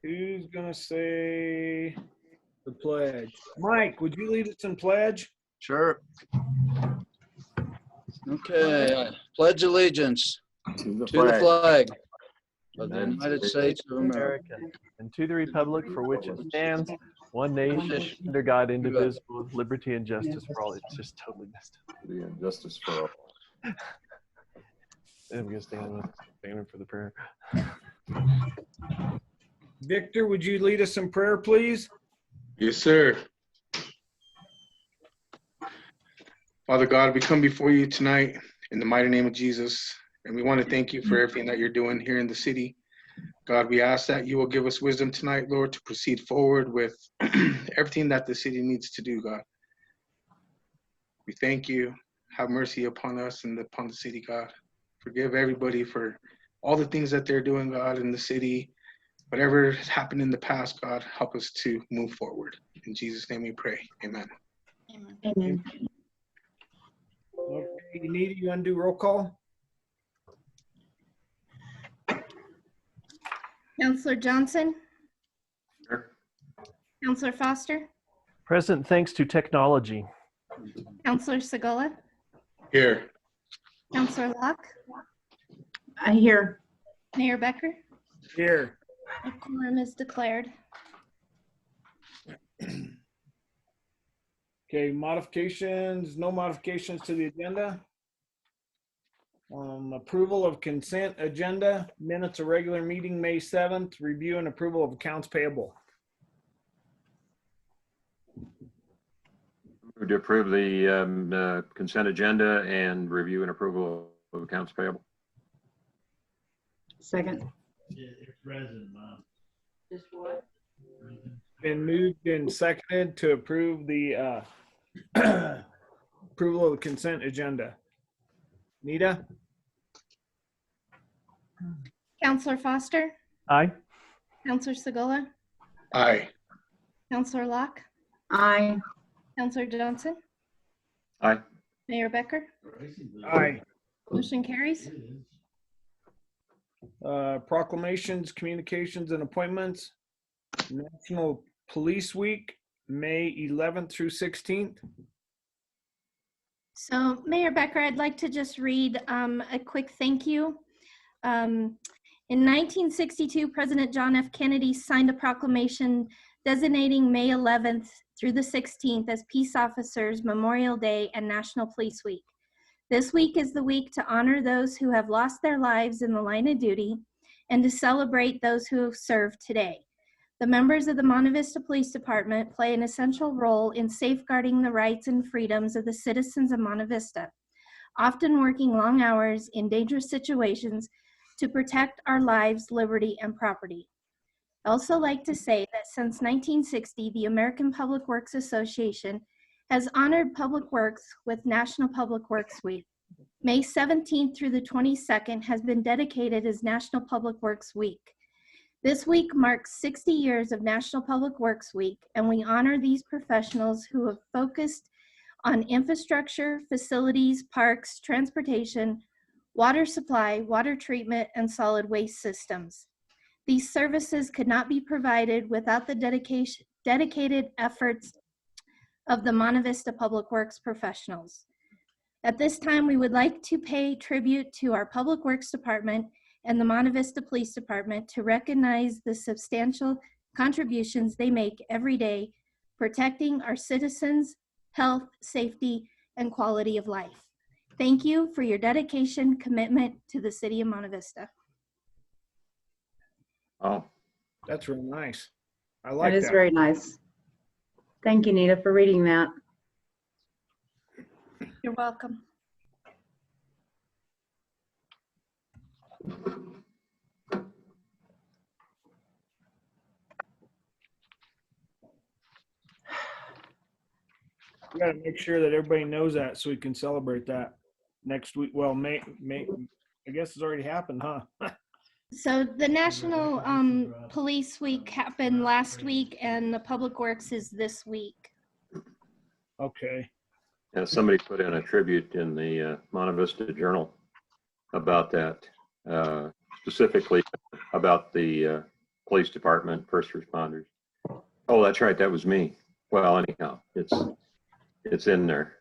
Who's gonna say the pledge? Mike, would you lead us in pledge? Sure. Okay, I pledge allegiance To the to the flag flag of the United States of America, and to the republic for which it stands, one nation, under God, indivisible, with liberty and justice for all. It's just totally messed up. the injustice for all. And I'm gonna stand for the prayer. Victor, would you lead us in prayer, please? Yes, sir. Father God, we come before you tonight in the mighty name of Jesus, and we want to thank you for everything that you're doing here in the city. God, we ask that you will give us wisdom tonight, Lord, to proceed forward with everything that the city needs to do, God. We thank you. Have mercy upon us and upon the city, God. Forgive everybody for all the things that they're doing, God, in the city. Whatever has happened in the past, God, help us to move forward. In Jesus' name we pray. Amen. Amen. Okay, Anita, you want to do roll call? Counselor Johnson? Sure. Counselor Foster? Present, thanks to technology. Counselor Segola? Here. Counselor Locke? I hear. Mayor Becker? Here. A quorum is declared. Okay, modifications, no modifications to the agenda. Approval of consent agenda, minutes of regular meeting, May 7th, review and approval of accounts payable. Move to approve the consent agenda and review and approval of accounts payable. Second. Just what? Been moved and seconded to approve the approval of the consent agenda. Nita? Counselor Foster? Aye. Counselor Segola? Aye. Counselor Locke? Aye. Counselor Johnson? Aye. Mayor Becker? Aye. Motion carries. Proclamations, communications, and appointments. National Police Week, May 11th through 16th. So Mayor Becker, I'd like to just read a quick thank you. In 1962, President John F. Kennedy signed a proclamation designating May 11th through the 16th as Peace Officers Memorial Day and National Police Week. This week is the week to honor those who have lost their lives in the line of duty and to celebrate those who have served today. The members of the Monte Vista Police Department play an essential role in safeguarding the rights and freedoms of the citizens of Monte Vista, often working long hours in dangerous situations to protect our lives, liberty, and property. I also like to say that since 1960, the American Public Works Association has honored public works with National Public Works Week. May 17th through the 22nd has been dedicated as National Public Works Week. This week marks 60 years of National Public Works Week, and we honor these professionals who have focused on infrastructure, facilities, parks, transportation, water supply, water treatment, and solid waste systems. These services could not be provided without the dedicated efforts of the Monte Vista Public Works professionals. At this time, we would like to pay tribute to our Public Works Department and the Monte Vista Police Department to recognize the substantial contributions they make every day, protecting our citizens' health, safety, and quality of life. Thank you for your dedication, commitment to the City of Monte Vista. Oh, That's really nice. I like That that. is very nice. Thank you, Nita, for reading that. You're welcome. We gotta make sure that everybody knows that so we can celebrate that next week. Well, May, I guess it's already happened, huh? So the National Police Week happened last week and the Public Works is this week. Okay. yeah, somebody put in a tribute in the Monte Vista Journal about that, specifically about the police department, first responders. Oh, that's right. That was me. Well, anyhow, it's in there.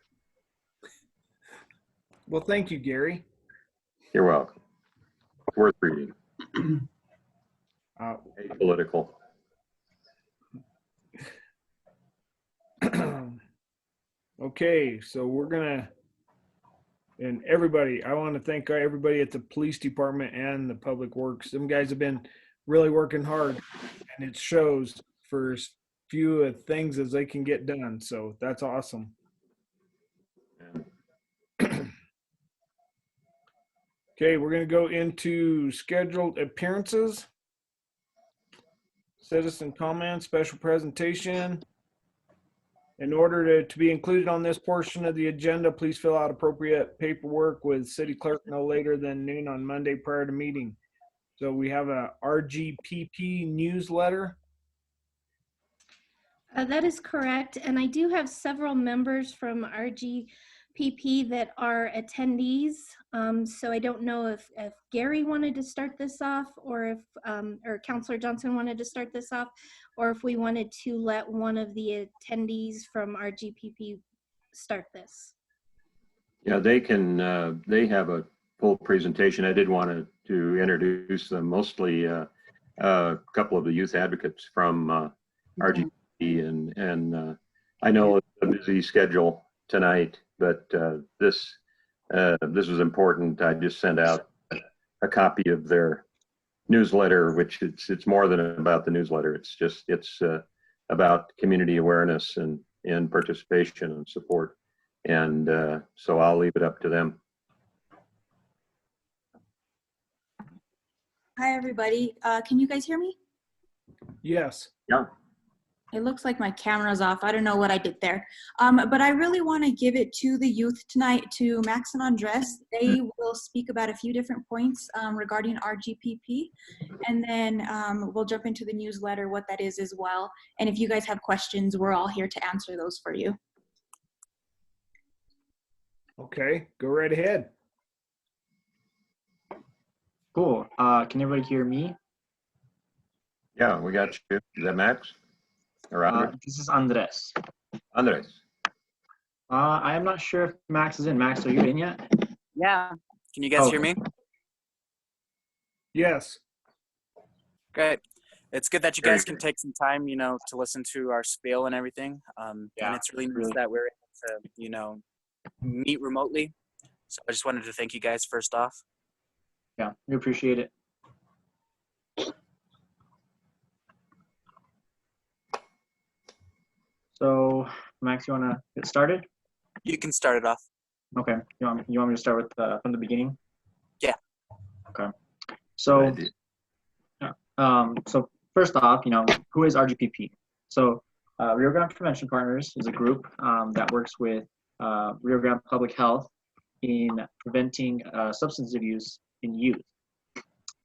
Well, thank you, Gary. You're welcome. Worth reading. Uh, Apolitical. Okay, so we're gonna, and everybody, I want to thank everybody at the police department and the public works. Them guys have been really working hard, and it shows for as few of things as they can get done. So that's awesome. Okay, we're gonna go into scheduled appearances. Citizen comments, special presentation. In order to be included on this portion of the agenda, please fill out appropriate paperwork with city clerk no later than noon on Monday prior to meeting. So we have a RGPP newsletter. That is correct. And I do have several members from RGPP that are attendees. So I don't know if Gary wanted to start this off, or if or Councilor Johnson wanted to start this off, or if we wanted to let one of the attendees from RGPP start this. Yeah, they can, they have a full presentation. I did want to introduce them, mostly a couple of the youth advocates from RGP, and I know it's a busy schedule tonight, but this was important. I just sent out a copy of their newsletter, which it's more than about the newsletter. It's about community awareness and participation and support. And so I'll leave it up to them. Hi, everybody. Can you guys hear me? Yes. Yeah. It looks like my camera's off. I don't know what I did there. But I really want to give it to the youth tonight, to Max and Andres. They will speak about a few different points regarding RGPP. And then we'll jump into the newsletter, what that is as well. And if you guys have questions, we're all here to answer those for you. Okay, go right ahead. Cool. Can everybody hear me? Yeah, we got you. Is that Max? Or Andres? This is Andres. Andres. I am not sure if Max is in. Max, are you in yet? Yeah. Can you guys hear me? Yes. Great. It's good that you guys can take some time, to listen to our spiel and everything. And it's really nice that we're able to, meet remotely. So I just wanted to thank you guys first off. Yeah, we appreciate it. So, Max, you want to get started? You can start it off. Okay. You want me to start with from the beginning? Yeah. Okay. So, so first off, who is RGPP? So, Rio Grande Prevention Partners is a group that works with Rio Grande Public Health in preventing substance abuse in youth.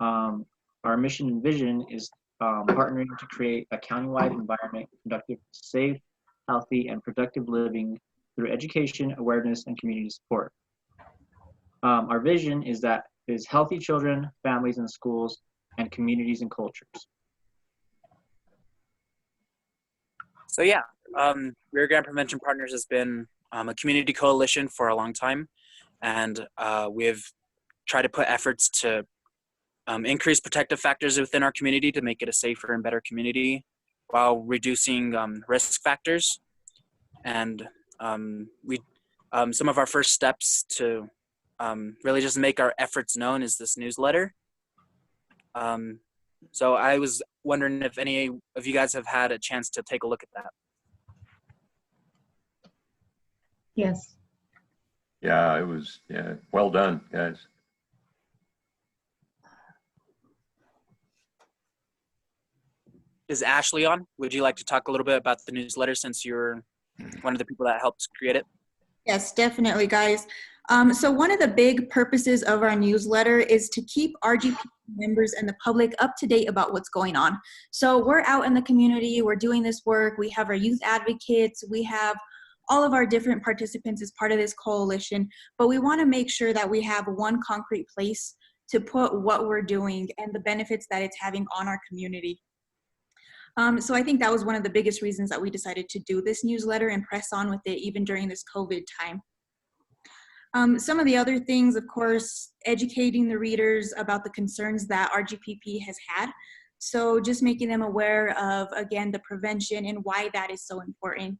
Our mission and vision is partnering to create a countywide environment conducive to safe, healthy, and productive living through education, awareness, and community support. Our vision is healthy children, families, and schools, and communities and cultures. So yeah, Rio Grande Prevention Partners has been a community coalition for a long time, and we've tried to put efforts to increase protective factors within our community to make it a safer and better community while reducing risk factors. And some of our first steps to really just make our efforts known is this newsletter. So I was wondering if any of you guys have had a chance to take a look at that. Yes. Yeah, it was, well done, guys. Is Ashley on? Would you like to talk a little bit about the newsletter since you're one of the people that helped create it? Yes, definitely, guys. So one of the big purposes of our newsletter is to keep RGP members and the public up to date about what's going on. So we're out in the community, we're doing this work, we have our youth advocates, we have all of our different participants as part of this coalition, but we want to make sure that we have one concrete place to put what we're doing and the benefits that it's having on our community. So I think that was one of the biggest reasons that we decided to do this newsletter and press on with it even during this COVID time. Some of the other things, of course, educating the readers about the concerns that RGPP has had. So just making them aware of, again, the prevention and why that is so important.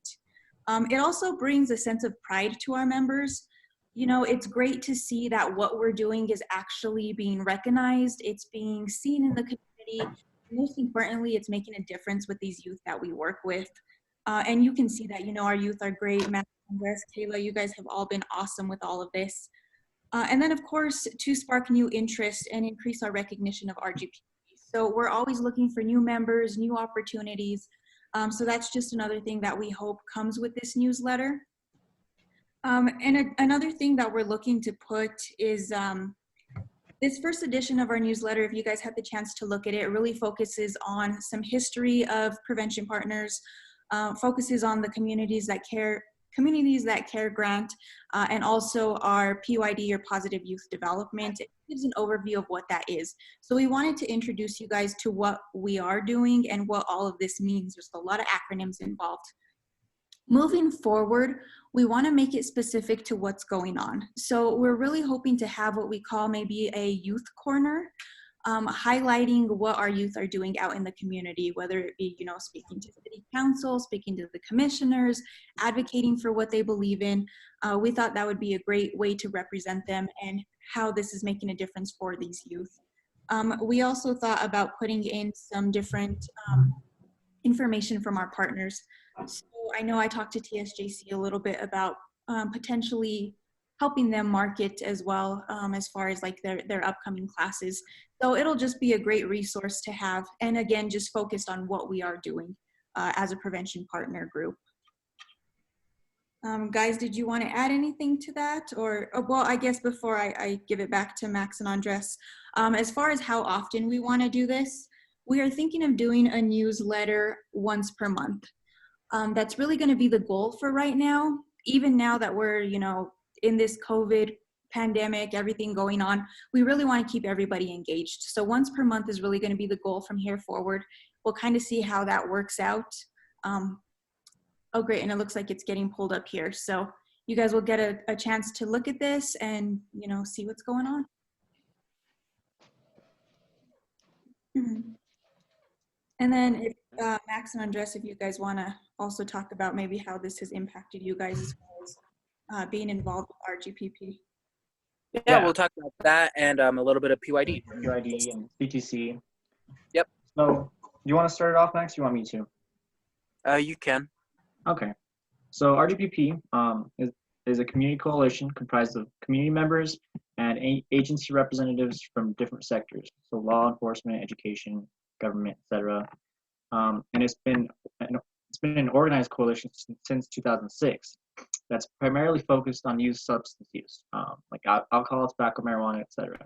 It also brings a sense of pride to our members. You know, it's great to see that what we're doing is actually being recognized. It's being seen in the community. Most importantly, it's making a difference with these youth that we work with. And you can see that, you know, our youth are great. Matt, Andres, Kayla, you guys have all been awesome with all of this. And then, of course, to spark new interest and increase our recognition of RGPP. So we're always looking for new members, new opportunities. So that's just another thing that we hope comes with this newsletter. Another thing that we're looking to put is this first edition of our newsletter, if you guys had the chance to look at it, really focuses on some history of prevention partners, focuses on the communities that care grant, and also our PYD, or positive youth development. It gives an overview of what that is. So we wanted to introduce you guys to what we are doing and what all of this means. There's a lot of acronyms involved. Moving forward, we want to make it specific to what's going on. So we're really hoping to have what we call maybe a youth corner, highlighting what our youth are doing out in the community, whether it be, you know, speaking to city council, speaking to the commissioners, advocating for what they believe in. We thought that would be a great way to represent them and how this is making a difference for these youth. We also thought about putting in some different information from our partners. So I know I talked to TSJC a little bit about potentially helping them market as well, as far as like their upcoming classes. So it'll just be a great resource to have. And again, just focused on what we are doing as a prevention partner group. Guys, did you want to add anything to that? Or, well, I guess before I give it back to Max and Andres, as far as how often we want to do this, we are thinking of doing a newsletter once per month. That's really going to be the goal for right now. Even now that we're, you know, in this COVID pandemic, everything going on, we really want to keep everybody engaged. So once per month is really going to be the goal from here forward. We'll kind of see how that works out. Oh, great. And it looks like it's getting pulled up here. So you guys will get a chance to look at this and, you know, see what's going on. And then if Max and Andres, if you guys want to also talk about maybe how this has impacted you guys as far as being involved with RGPP. Yeah, we'll talk about that and a little bit of PYD. PYD and PTC. Yep. So do you want to start it off, Max? Or you want me to? You can. Okay. So RGPP is a community coalition comprised of community members and agency representatives from different sectors. So law enforcement, education, government, etc. And it's been an organized coalition since 2006 that's primarily focused on youth substance use, like alcohol, tobacco, marijuana, etc.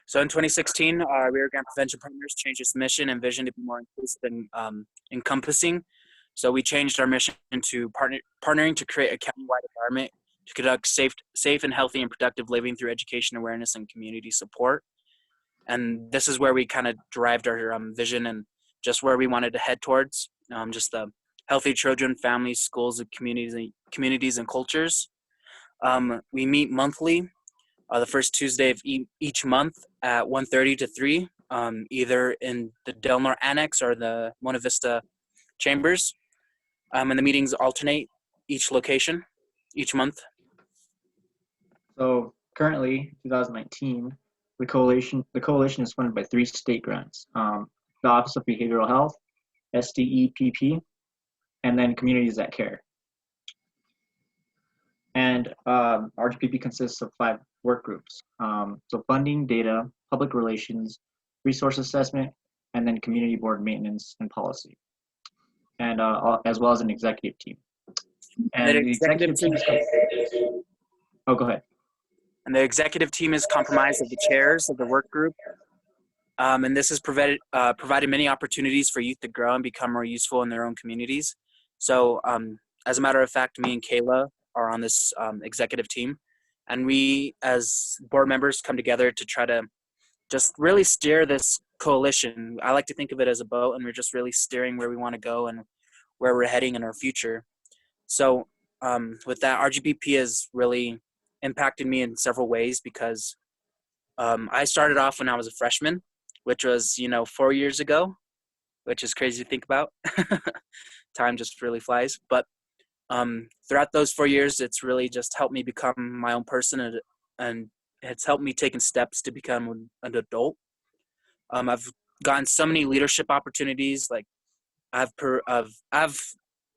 So in 2016, Rio Grande Prevention Partners changed its mission and vision to be more inclusive and encompassing. So we changed our mission to partnering to create a county-wide environment to conduct safe and healthy and productive living through education, awareness, and community support. And this is where we kind of derived our vision and just where we wanted to head towards, just the healthy children, families, schools, and communities and cultures. We meet monthly, the first Tuesday of each month at 1:30 to 3, either in the Del Norte Annex or the Monte Vista chambers. And the meetings alternate each location, each month. So currently, 2019, the coalition is funded by 3 state grants: the Office of Behavioral Health, SDEPP, and then Communities That Care. And RGPP consists of 5 work groups. So funding, data, public relations, resource assessment, and then community board maintenance and policy. And as well as an executive team. And the executive team oh, go ahead. And the executive team is comprised of the chairs of the work group. And this has provided many opportunities for youth to grow and become more useful in their own communities. So as a matter of fact, me and Kayla are on this executive team. And we, as board members, come together to try to just really steer this coalition. I like to think of it as a boat, and we're just really steering where we want to go and where we're heading in our future. So with that, RGPP has really impacted me in several ways because I started off when I was a freshman, which was 4 years ago, which is crazy to think about. Time just really flies. But throughout those 4 years, it's really just helped me become my own person, and it's helped me taking steps to become an adult. I've gotten so many leadership opportunities. Like I've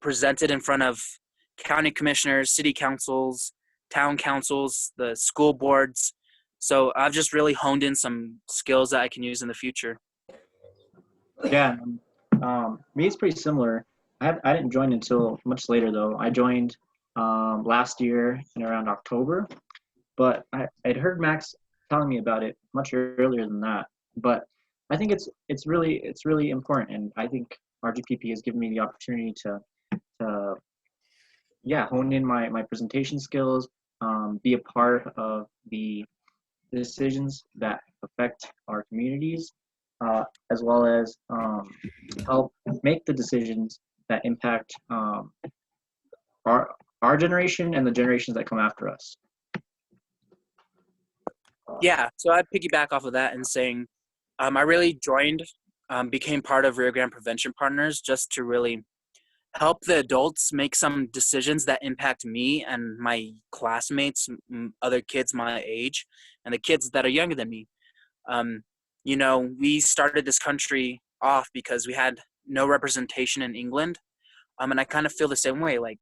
presented in front of county commissioners, city councils, town councils, the school boards. So I've just really honed in some skills that I can use in the future. Yeah, me, it's pretty similar. I didn't join until much later, though. I joined last year in around October, but I'd heard Max telling me about it much earlier than that. But I think it's really important, and I think RGPP has given me the opportunity to hone in my presentation skills, be a part of the decisions that affect our communities, as well as help make the decisions that impact our generation and the generations that come after us. Yeah, so I'd piggyback off of that and saying I really joined, became part of Rio Grande Prevention Partners just to really help the adults make some decisions that impact me and my classmates, other kids my age, and the kids that are younger than me. We started this country off because we had no representation in England. And I kind of feel the same way. Like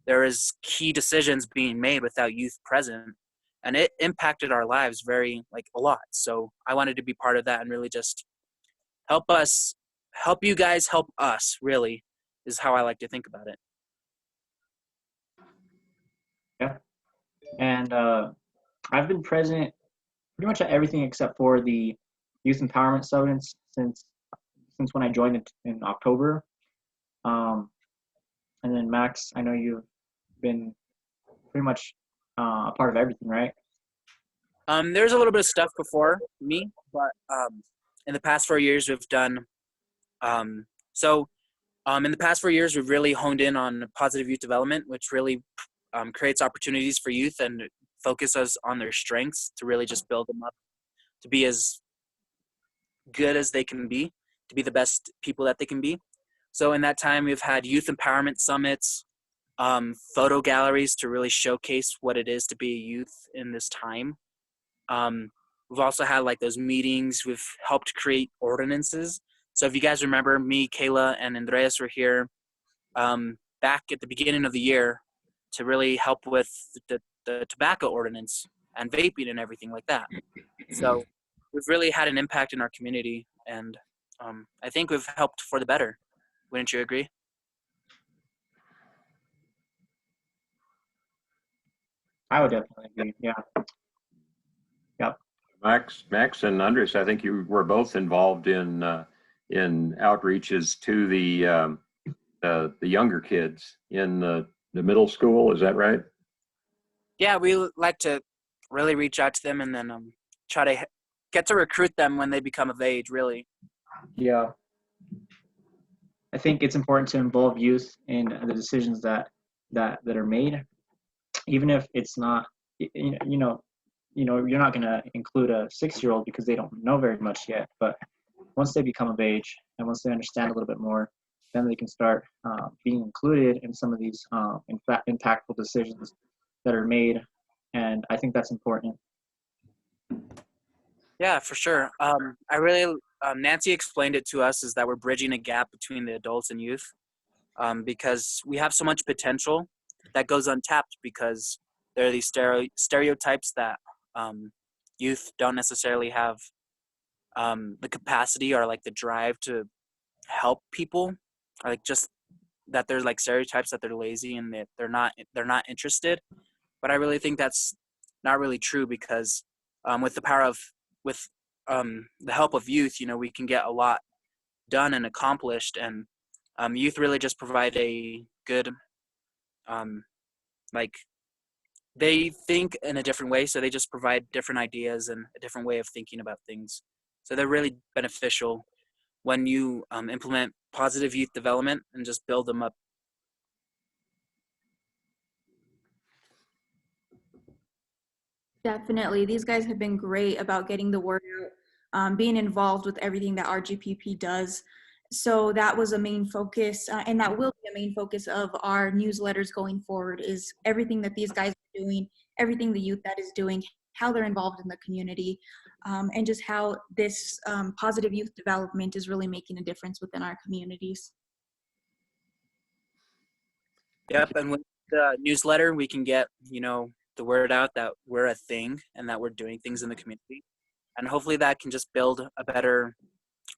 there is key decisions being made without youth present, and it impacted our lives a lot. So I wanted to be part of that and really just help you guys help us, really, is how I like to think about it. Yeah, and I've been present pretty much at everything except for the youth empowerment summits since when I joined in October. And then Max, I know you've been pretty much a part of everything, right? There's a little bit of stuff before me, but in the past 4 years we've done. In the past 4 years we've really honed in on positive youth development, which really creates opportunities for youth and focuses on their strengths to really just build them up to be as good as they can be, to be the best people that they can be. So in that time, we've had youth empowerment summits, photo galleries to really showcase what it is to be a youth in this time. We've also had like those meetings. We've helped create ordinances. So if you guys remember, me, Kayla, and Andreas were here back at the beginning of the year to really help with the tobacco ordinance and vaping and everything like that. So we've really had an impact in our community, and I think we've helped for the better. Wouldn't you agree? I would definitely agree. Yeah. Yep. Max and Andres, I think you were both involved in outreaches to the younger kids in the middle school. Is that right? Yeah, we like to really reach out to them and then try to get to recruit them when they become of age, really. Yeah. I think it's important to involve youth in the decisions that are made, even if it's not, you're not going to include a 6-year-old because they don't know very much yet. But once they become of age and once they understand a little bit more, then they can start being included in some of these impactful decisions that are made. And I think that's important. Yeah, for sure. Nancy explained it to us is that we're bridging a gap between the adults and youth because we have so much potential that goes untapped because there are these stereotypes that youth don't necessarily have the capacity or like the drive to help people, or like just that there's like stereotypes that they're lazy and that they're not interested. But I really think that's not really true because with the help of youth, we can get a lot done and accomplished, and youth really just provide a good they think in a different way, so they just provide different ideas and a different way of thinking about things. So they're really beneficial when you implement positive youth development and just build them up. Definitely. These guys have been great about getting the word out, being involved with everything that RGPP does. So that was a main focus, and that will be a main focus of our newsletters going forward, is everything that these guys are doing, everything the youth that is doing, how they're involved in the community, and just how this positive youth development is really making a difference within our communities. Yep, and with the newsletter, we can get, the word out that we're a thing and that we're doing things in the community. And hopefully that can just build a better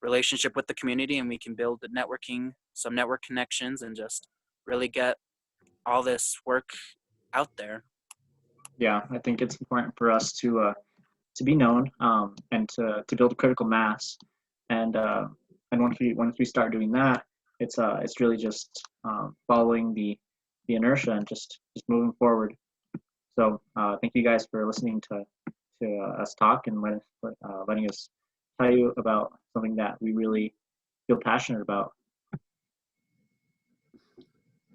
relationship with the community, and we can build the networking, some network connections, and just really get all this work out there. Yeah, I think it's important for us to be known, and to build a critical mass, and once we start doing that, it's really just following the inertia and just moving forward. So thank you guys for listening to us talk and letting us tell you about something that we really feel passionate about.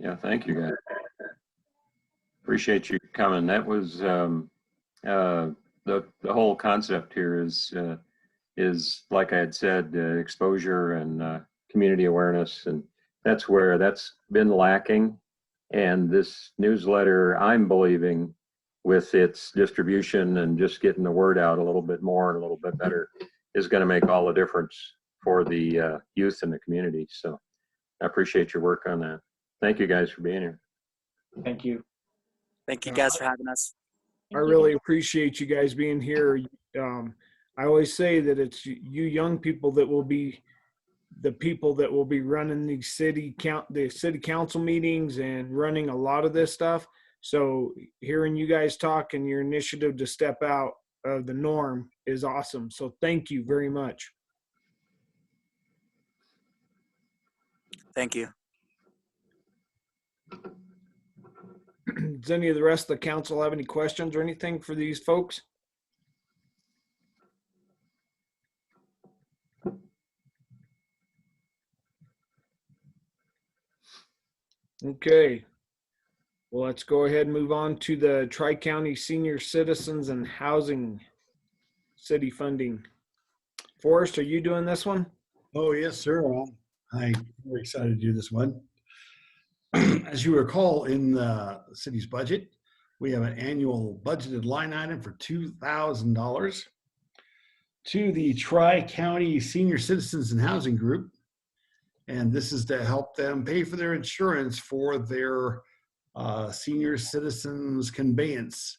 Yeah, thank you guys. Appreciate you coming. That was the whole concept here is like I had said, exposure and community awareness, and that's been lacking. And this newsletter, I'm believing, with its distribution and just getting the word out a little bit more and a little bit better, is going to make all the difference for the youth in the community. So I appreciate your work on that. Thank you guys for being here. Thank you. Thank you guys for having us. I really appreciate you guys being here. I always say that it's you young people that will be the people that will be running the city council meetings and running a lot of this stuff. So hearing you guys talk and your initiative to step out of the norm is awesome. So thank you very much. Thank you. Does any of the rest of the council have any questions or anything for these folks? Okay. Well, let's go ahead and move on to the Tri-County Senior Citizens and Housing City Funding. Forrest, are you doing this one? Oh, yes, sir. I'm very excited to do this one. As you recall, in the city's budget, we have an annual budgeted line item for $2,000 to the Tri-County Senior Citizens and Housing Group. And this is to help them pay for their insurance for their senior citizens conveyance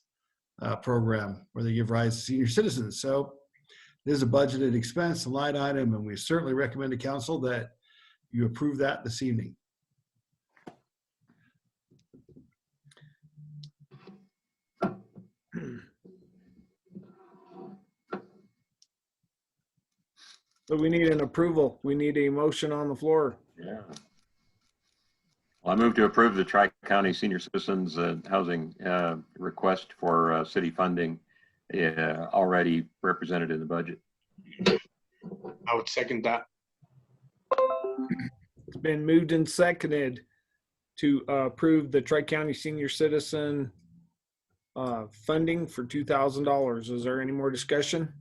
program, where they give rise to senior citizens. So it is a budgeted expense, a line item, and we certainly recommend to council that you approve that this evening. So we need an approval. We need a motion on the floor. Yeah. Well, I move to approve the Tri-County Senior Citizens Housing request for city funding already represented in the budget. I would second that. It's been moved and seconded to approve the Tri-County Senior Citizen funding for $2,000. Is there any more discussion?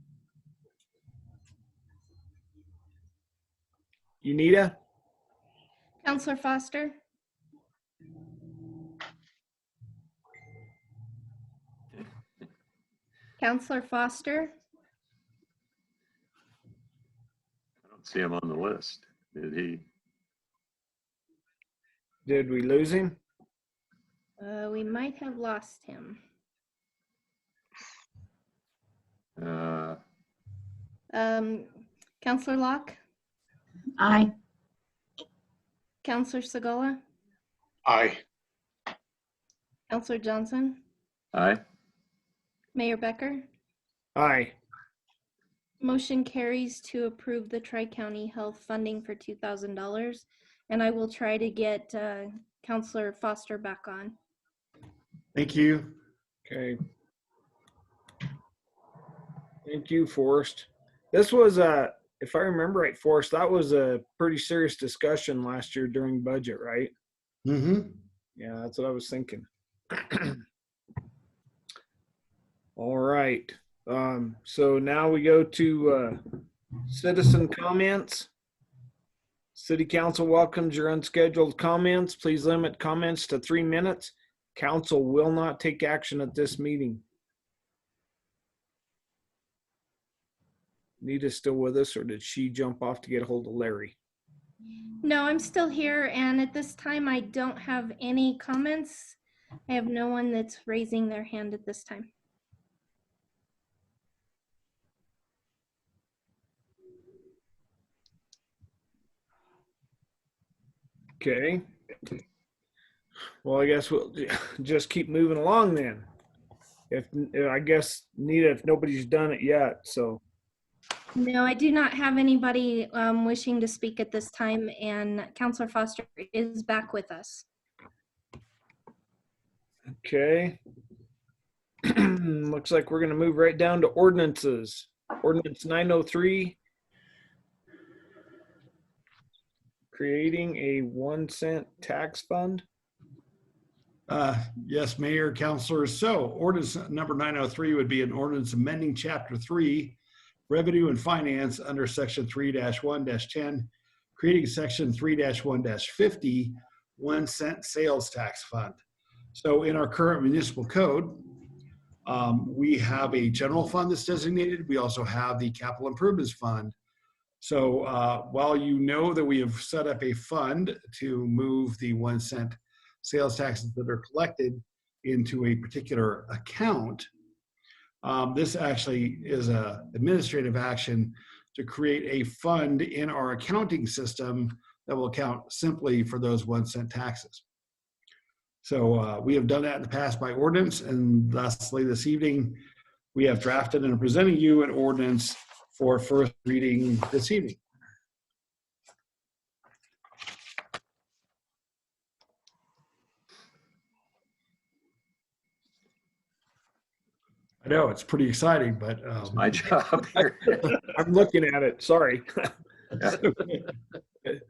Unita? Counselor Foster? Counselor Foster? I don't see him on the list. Did he? Did we lose him? We might have lost him. Counselor Locke? Aye. Counselor Segola? Aye. Counselor Johnson? Aye. Mayor Becker? Aye. Motion carries to approve the Tri-County Health funding for $2,000. And I will try to get Counselor Foster back on. Thank you. Okay. Thank you, Forrest. This was a, if I remember right, Forrest, that was a pretty serious discussion last year during budget, right? Mm-hmm. Yeah, that's what I was thinking. All right. So now we go to citizen comments. City Council welcomes your unscheduled comments. Please limit comments to 3 minutes. Council will not take action at this meeting. Nita's still with us, or did she jump off to get a hold of Larry? No, I'm still here, and at this time, I don't have any comments. I have no one that's raising their hand at this time. Okay. Well, I guess we'll just keep moving along then. If I guess, Nita, if nobody's done it yet, so. No, I do not have anybody wishing to speak at this time, and Councilor Foster is back with us. Okay. Looks like we're going to move right down to ordinances. Ordinance 903, creating a 1 cent tax fund. Yes, Mayor, Councilors. So ordinance number 903 would be an ordinance amending Chapter 3, Revenue and Finance under Section 3-1-10, creating Section 3-1-50, 1 cent sales tax fund. So in our current municipal code, we have a general fund that's designated. We also have the capital improvements fund. So while you know that we have set up a fund to move the 1 cent sales taxes that are collected into a particular account, this actually is a administrative action to create a fund in our accounting system that will account simply for those 1 cent taxes. So we have done that in the past by ordinance, and lastly this evening, we have drafted and are presenting you an ordinance for first reading this evening. I know it's pretty exciting, but It's my job here. I'm looking at it. Sorry.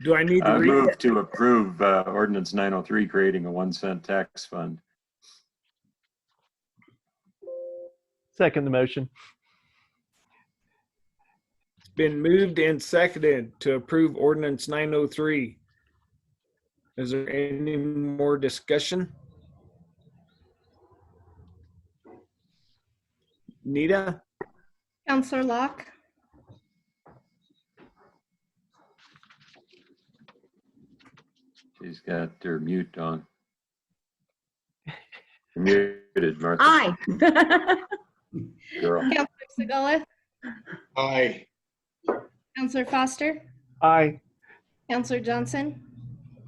Do I need to I read move it? to approve ordinance 903, creating a 1 cent tax fund. Second the motion. It's been moved and seconded to approve ordinance 903. Is there any more discussion? Nita? Councilor Locke, She's got her mute on. You're muted, Martha. Aye. Girl. Councilor Segola, Aye. Councilor Foster, Aye. Councilor Johnson,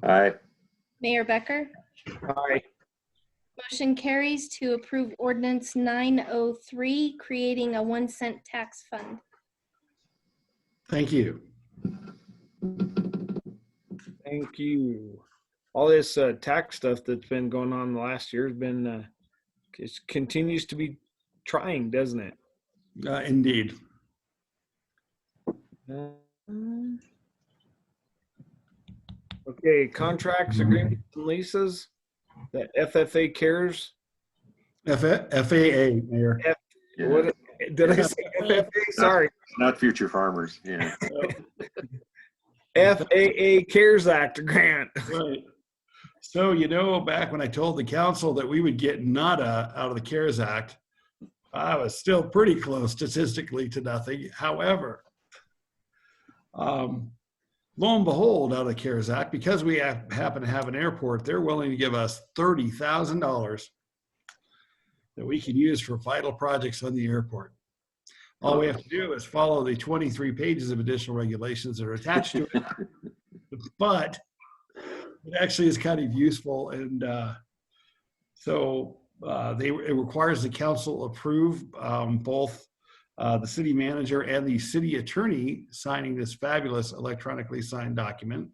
Aye. Mayor Becker. Aye. Motion carries to approve ordinance 903, creating a 1 cent tax fund. thank you. Thank you. All this tax stuff that's been going on the last year has been, it continues to be trying, doesn't it? Indeed. Okay, contracts, agreements, and leases. The FFA cares. FAA, Mayor. Yeah. What did I say? FFA? Sorry. Not future farmers. Yeah. FAA CARES Act grant. Right. So, you know, back when I told the council that we would get nada out of the CARES Act, I was still pretty close statistically to nothing. However, lo and behold, out of the CARES Act, because we happen to have an airport, they're willing to give us $30,000 that we can use for vital projects on the airport. All we have to do is follow the 23 pages of additional regulations that are attached to it. But it actually is kind of useful. And it requires the council approve both the city manager and the city attorney signing this fabulous electronically signed document.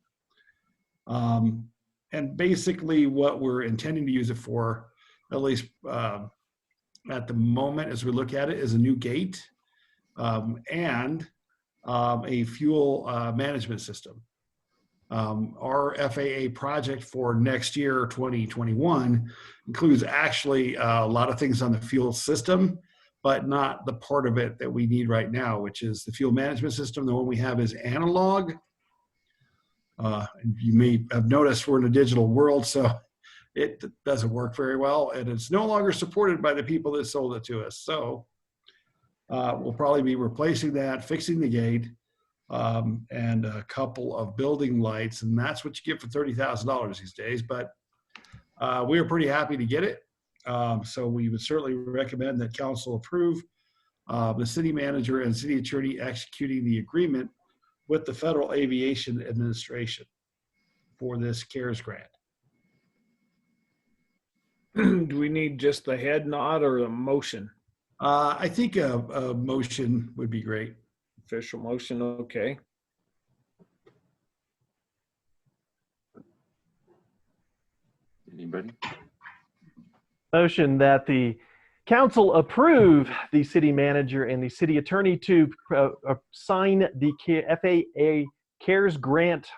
And basically what we're intending to use it for, at least at the moment as we look at it, is a new gate and a fuel management system. Our FAA project for next year, 2021, includes actually a lot of things on the fuel system, but not the part of it that we need right now, which is the fuel management system. The one we have is analog. And you may have noticed we're in a digital world, so it doesn't work very well, and it's no longer supported by the people that sold it to us. So we'll probably be replacing that, fixing the gate, and a couple of building lights, and that's what you get for $30,000 these days. But we were pretty happy to get it, so we would certainly recommend that council approve the city manager and city attorney executing the agreement with the Federal Aviation Administration for this CARES grant. Do we need just the head nod or a motion? I think a motion would be great. Official motion, okay. Anybody? Motion that the council approve the city manager and the city attorney to sign the FAA CARES grant.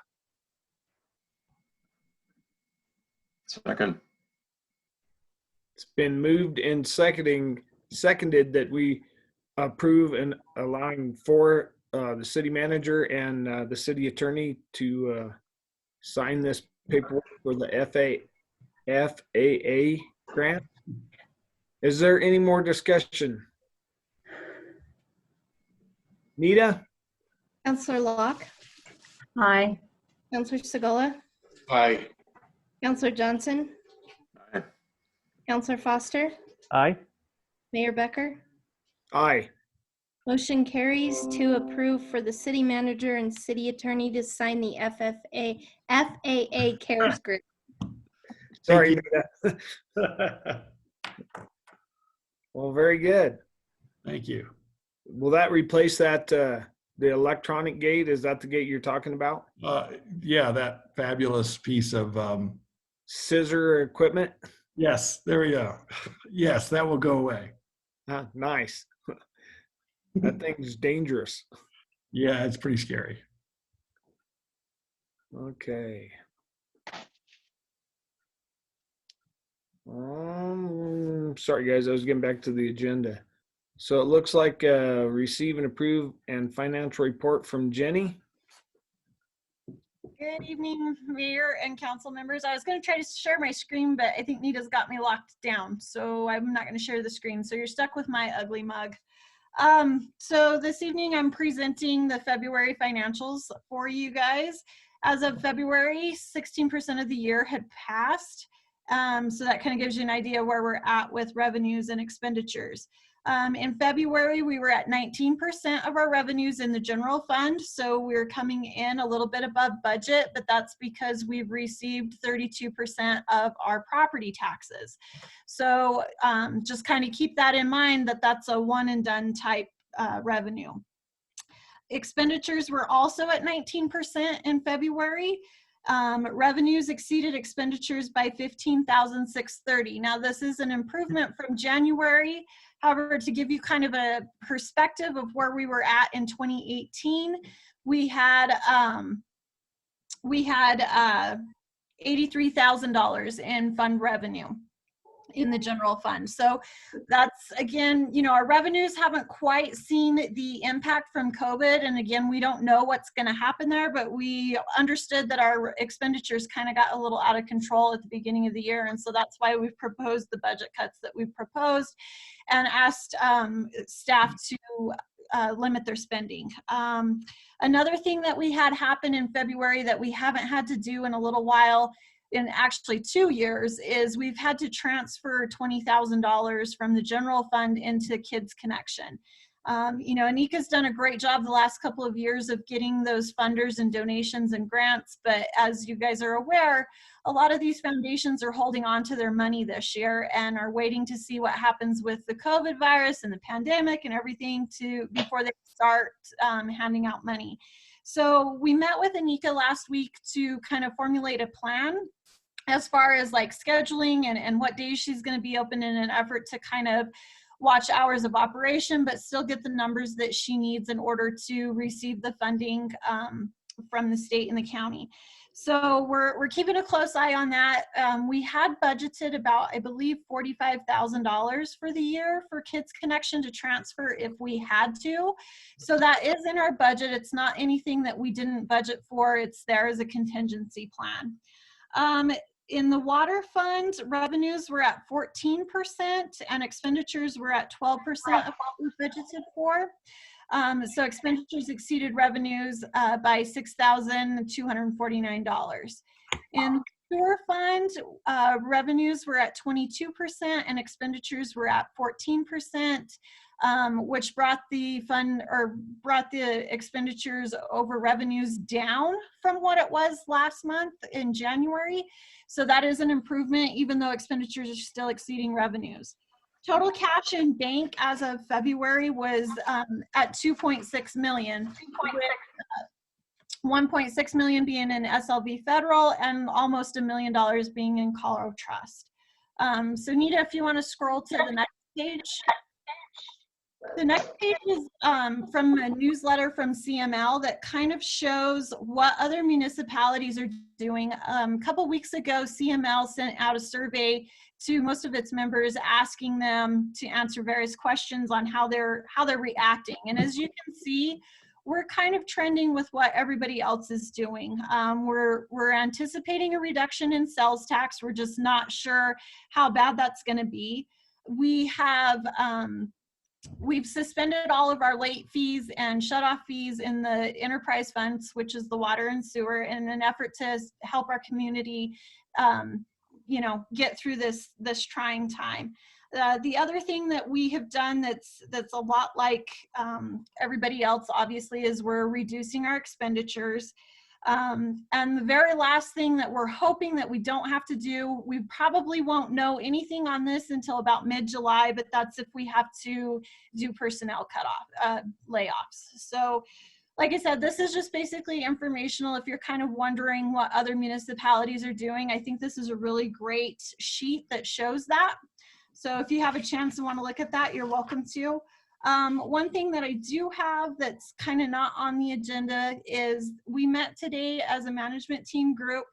Second. It's been moved and seconded that we approve and allowing for the city manager and the city attorney to sign this paperwork for the FAA grant. Is there any more discussion? Nita? Counselor Locke, Aye. Counselor Segala, Aye. Counselor Johnson, Aye. Counselor Foster, Aye. Mayor Becker. Aye. Motion carries to approve for the city manager and city attorney to sign the FAA CARES grant. Sorry, Thank Nita. Well, very good. Thank you. Will that replace that, the electronic gate? Is that the gate you're talking about? Yeah, that fabulous piece of, Scissor equipment? yes, there we go. Yes, that will go away. Nice. That thing's dangerous. Yeah, it's pretty scary. Okay. Sorry guys, I was getting back to the agenda. So it looks like receive and approve and financial report from Jenny. Good evening, Mayor and council members. I was going to try to share my screen, but I think Nita's got me locked down, so I'm not going to share the screen. So you're stuck with my ugly mug. So this evening I'm presenting the February financials for you guys. As of February, 16% of the year had passed. So that kind of gives you an idea where we're at with revenues and expenditures. In February, we were at 19% of our revenues in the general fund. So we're coming in a little bit above budget, but that's because we've received 32% of our property taxes. So just kind of keep that in mind, that that's a one and done type revenue. Expenditures were also at 19% in February. Revenues exceeded expenditures by $15,630. Now this is an improvement from January. However, to give you kind of a perspective of where we were at in 2018, we had $83,000 in fund revenue in the general fund. So that's, again, you know, our revenues haven't quite seen the impact from COVID. And again, we don't know what's going to happen there, but we understood that our expenditures kind of got a little out of control at the beginning of the year. And so that's why we've proposed the budget cuts that we've proposed and asked staff to limit their spending. Another thing that we had happen in February that we haven't had to do in a little while, in actually 2 years, is we've had to transfer $20,000 from the general fund into Kids Connection. You know, Anika's done a great job the last couple of years of getting those funders and donations and grants, but as you guys are aware, a lot of these foundations are holding on to their money this year and are waiting to see what happens with the COVID virus and the pandemic and everything before they start handing out money. So we met with Anika last week to kind of formulate a plan as far as like scheduling and what days she's going to be open in an effort to kind of watch hours of operation, but still get the numbers that she needs in order to receive the funding from the state and the county. So we're keeping a close eye on that. We had budgeted about, I believe, $45,000 for the year for Kids Connection to transfer if we had to. So that is in our budget. It's not anything that we didn't budget for. It's there as a contingency plan. In the water fund, revenues were at 14% and expenditures were at 12% of what we budgeted for. So expenditures exceeded revenues by $6,249. In sewer fund, revenues were at 22% and expenditures were at 14%, which brought the expenditures over revenues down from what it was last month in January. So that is an improvement, even though expenditures are still exceeding revenues. Total cash in bank as of February was at 2.6 million, with 1.6 million being in SLV Federal and almost $1 million being in Colorado Trust. So Nita, if you want to scroll to the next page. The next page is from a newsletter from CML that kind of shows what other municipalities are doing. A couple weeks ago, CML sent out a survey to most of its members asking them to answer various questions on how they're reacting. And as you can see, we're kind of trending with what everybody else is doing. We're anticipating a reduction in sales tax. We're just not sure how bad that's going to be. We've suspended all of our late fees and shut-off fees in the enterprise funds, which is the water and sewer, in an effort to help our community, get through this trying time. The other thing that we have done that's a lot like everybody else, obviously, is we're reducing our expenditures. And the very last thing that we're hoping that we don't have to do, we probably won't know anything on this until about mid-July, but that's if we have to do personnel layoffs. So like I said, this is just basically informational. If you're kind of wondering what other municipalities are doing, I think this is a really great sheet that shows that. So if you have a chance and want to look at that, you're welcome to. One thing that I do have that's kind of not on the agenda is we met today as a management team group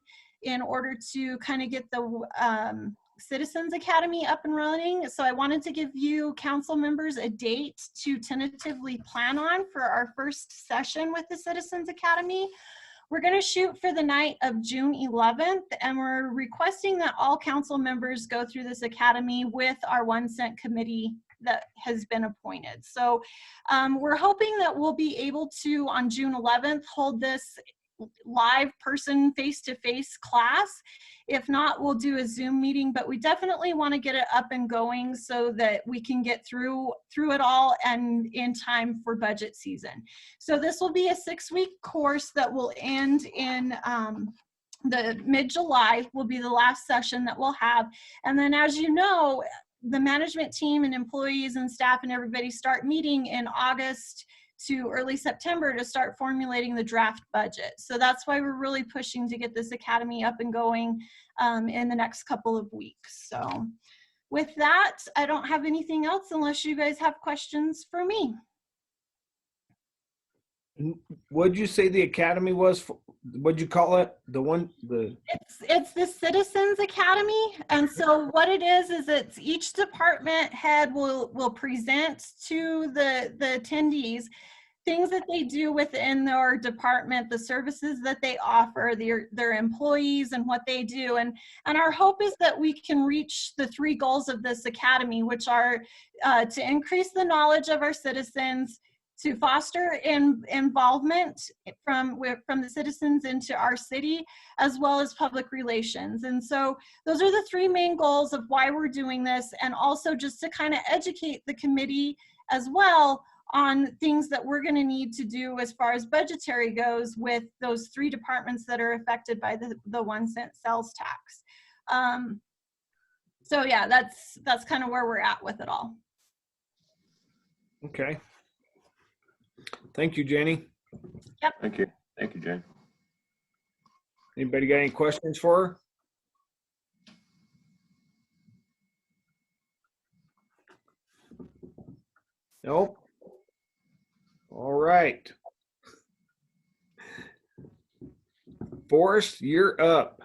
in order to kind of get the Citizens Academy up and running. So I wanted to give you council members a date to tentatively plan on for our first session with the Citizens Academy. We're going to shoot for the night of June 11th, and we're requesting that all council members go through this academy with our 1 cent committee that has been appointed. So we're hoping that we'll be able to, on June 11th, hold this live person face-to-face class. If not, we'll do a Zoom meeting, but we definitely want to get it up and going so that we can get through it all and in time for budget season. So this will be a 6-week course that will end in the mid-July will be the last session that we'll have. And then, as you know, the management team and employees and staff and everybody start meeting in August to early September to start formulating the draft budget. So that's why we're really pushing to get this academy up and going in the next couple of weeks. So with that, I don't have anything else unless you guys have questions for me. What'd you say the academy was? What'd you call it? It's the Citizens Academy, and so what it is it's each department head will present to the attendees things that they do within their department, the services that they offer, their employees, and what they do. And our hope is that we can reach the 3 goals of this academy, which are to increase the knowledge of our citizens, to foster involvement from the citizens into our city, as well as public relations. And so those are the 3 main goals of why we're doing this, and also just to kind of educate the committee as well on things that we're going to need to do as far as budgetary goes with those 3 departments that are affected by the 1 cent sales tax. So yeah, that's kind of where we're at with it all. Okay. Thank you, Jenny. Yep. Thank you. Thank you, Jane. Anybody got any questions for her? Nope. All right. Forrest, you're up.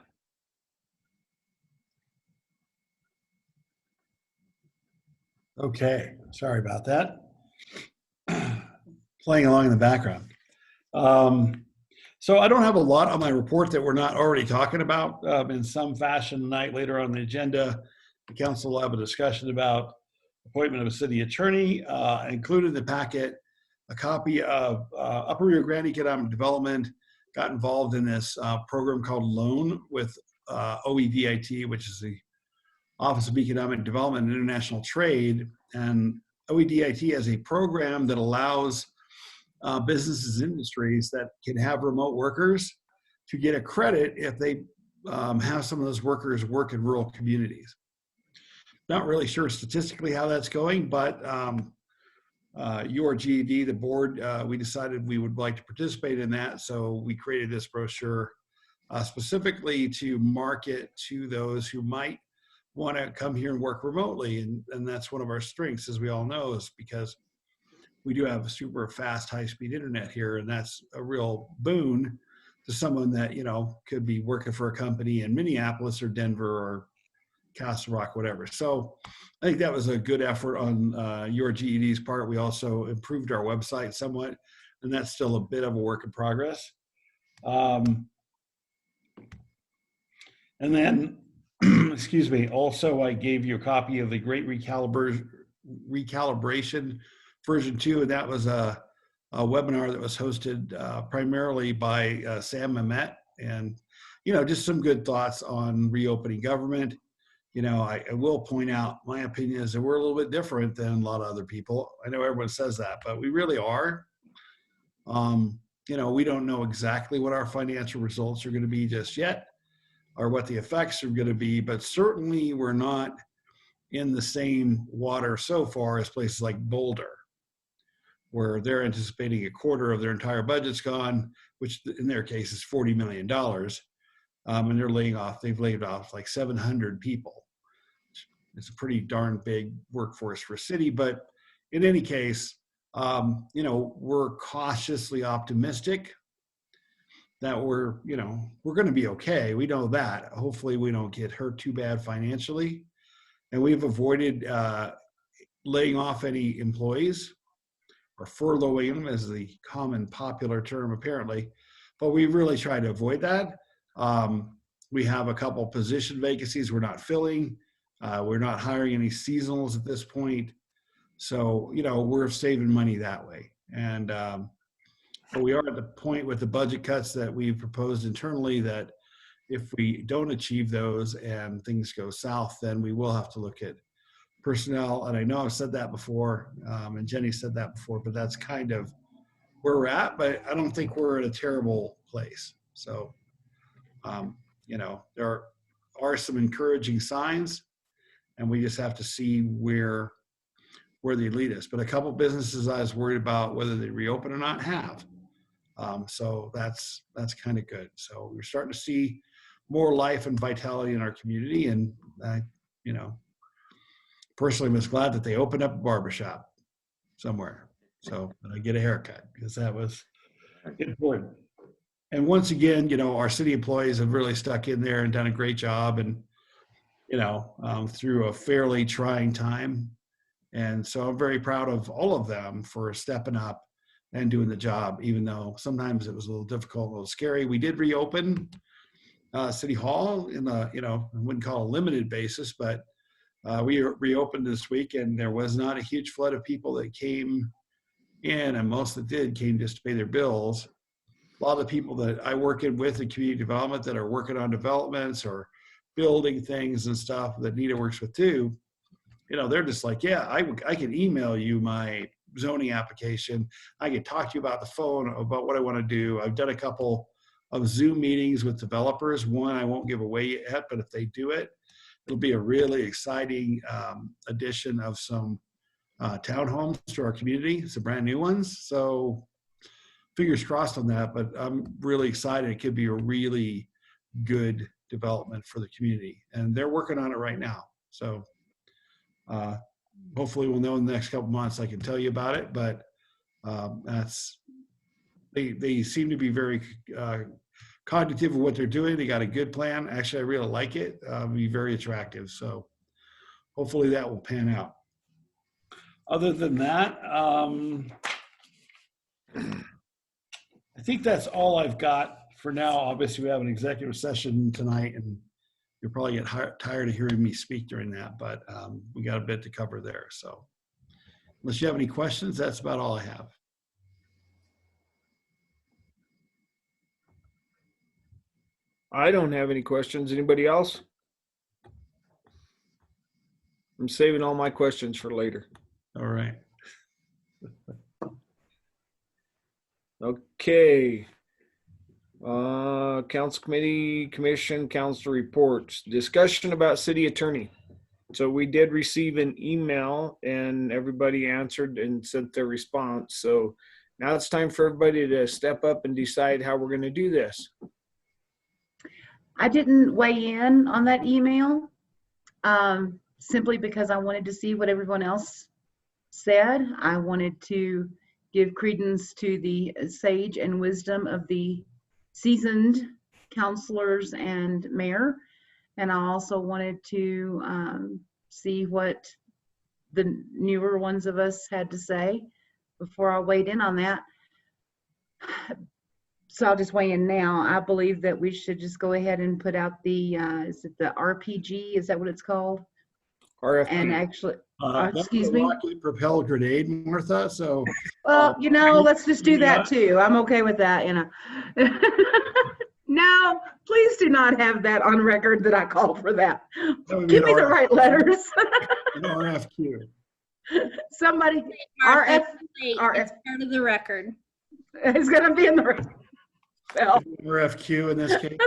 Okay, sorry about that. Playing along in the background. So I don't have a lot on my report that we're not already talking about in some fashion tonight. Later on the agenda, the council will have a discussion about appointment of a city attorney. Included in the packet, a copy of Upper Rio Grande Economic Development got involved in this program called Loan with OEDIT, which is the Office of Economic Development and International Trade. And OEDIT has a program that allows businesses, industries that can have remote workers to get a credit if they have some of those workers work in rural communities. Not really sure statistically how that's going, but URGED, the board, we decided we would like to participate in that. So we created this brochure specifically to market to those who might want to come here and work remotely. And that's one of our strengths, as we all know, is because we do have a super fast, high-speed internet here, and that's a real boon to someone that, you know, could be working for a company in Minneapolis or Denver or Castle Rock, whatever. So I think that was a good effort on your GED's part. We also improved our website somewhat, and that's still a bit of a work in progress. And then, excuse me, also I gave you a copy of the Great Recalibration version 2, and that was a webinar that was hosted primarily by Sam Mamet, and, you know, just some good thoughts on reopening government. You know, I will point out, my opinion is that we're a little bit different than a lot of other people. I know everyone says that, but we really are. You know, we don't know exactly what our financial results are going to be just yet, or what the effects are going to be, but certainly we're not in the same water so far as places like Boulder, where they're anticipating a quarter of their entire budget's gone, which in their case is $40 million. And they've laid off like 700 people. It's a pretty darn big workforce for a city, but in any case, you know, we're cautiously optimistic that we're going to be okay. We know that. Hopefully we don't get hurt too bad financially. And we've avoided laying off any employees, or furloughing them is the common popular term apparently, but we really try to avoid that. We have a couple position vacancies we're not filling. We're not hiring any seasonals at this point. So, you know, we're saving money that way. And but we are at the point with the budget cuts that we've proposed internally that if we don't achieve those and things go south, then we will have to look at personnel. And I know I've said that before, and Jenny said that before, but that's kind of where we're at. But I don't think we're at a terrible place. So, you know, there are some encouraging signs, and we just have to see where they lead us. But a couple businesses I was worried about whether they reopen or not have. So that's kind of good. So we're starting to see more life and vitality in our community. And I, you know, personally was glad that they opened up a barbershop somewhere so that I get a haircut, because that was important. And once again, you know, our city employees have really stuck in there and done a great job, and, you know, through a fairly trying time. And so I'm very proud of all of them for stepping up and doing the job, even though sometimes it was a little difficult, a little scary. We did reopen City Hall in a, you know, I wouldn't call it a limited basis, but we reopened this week, and there was not a huge flood of people that came in, and most that did came just to pay their bills. A lot of the people that I work in with in community development that are working on developments or building things and stuff that Nita works with too, you know, they're just like, yeah, I can email you my zoning application. I can talk to you about the phone about what I want to do. I've done a couple of Zoom meetings with developers. One I won't give away yet, but if they do it, it'll be a really exciting addition of some townhomes to our community, some brand new ones. So fingers crossed on that, but I'm really excited. It could be a really good development for the community, and they're working on it right now. So hopefully we'll know in the next couple months. I can tell you about it, but they seem to be very cognitive of what they're doing. They got a good plan. Actually, I really like it. Be very attractive. So hopefully that will pan out. Other than that, I think that's all I've got for now. Obviously, we have an executive session tonight, and you'll probably get tired of hearing me speak during that, but we got a bit to cover there. So unless you have any questions, that's about all I have. I don't have any questions. Anybody else? I'm saving all my questions for later. All right. Okay. Council committee, commission, council reports. Discussion about city attorney. So we did receive an email and everybody answered and sent their response. So now it's time for everybody to step up and decide how we're going to do this. I didn't weigh in on that email simply because I wanted to see what everyone else said. I wanted to give credence to the sage and wisdom of the seasoned counselors and mayor. And I also wanted to see what the newer ones of us had to say before I weighed in on that. So I'll just weigh in now. I believe that we should just go ahead and put out the, is it the RPG? Is that what it's called? RFP. And actually, That's excuse a me? rocket propelled grenade, Martha. So, Well, you know, let's just do that too. I'm okay with that, you know. No, please do not have that on record that I called for that. Give me the right letters. An RFQ. Somebody, Martha, RF, it's part of the record. it's gonna be in the record. Well, RFQ in this case.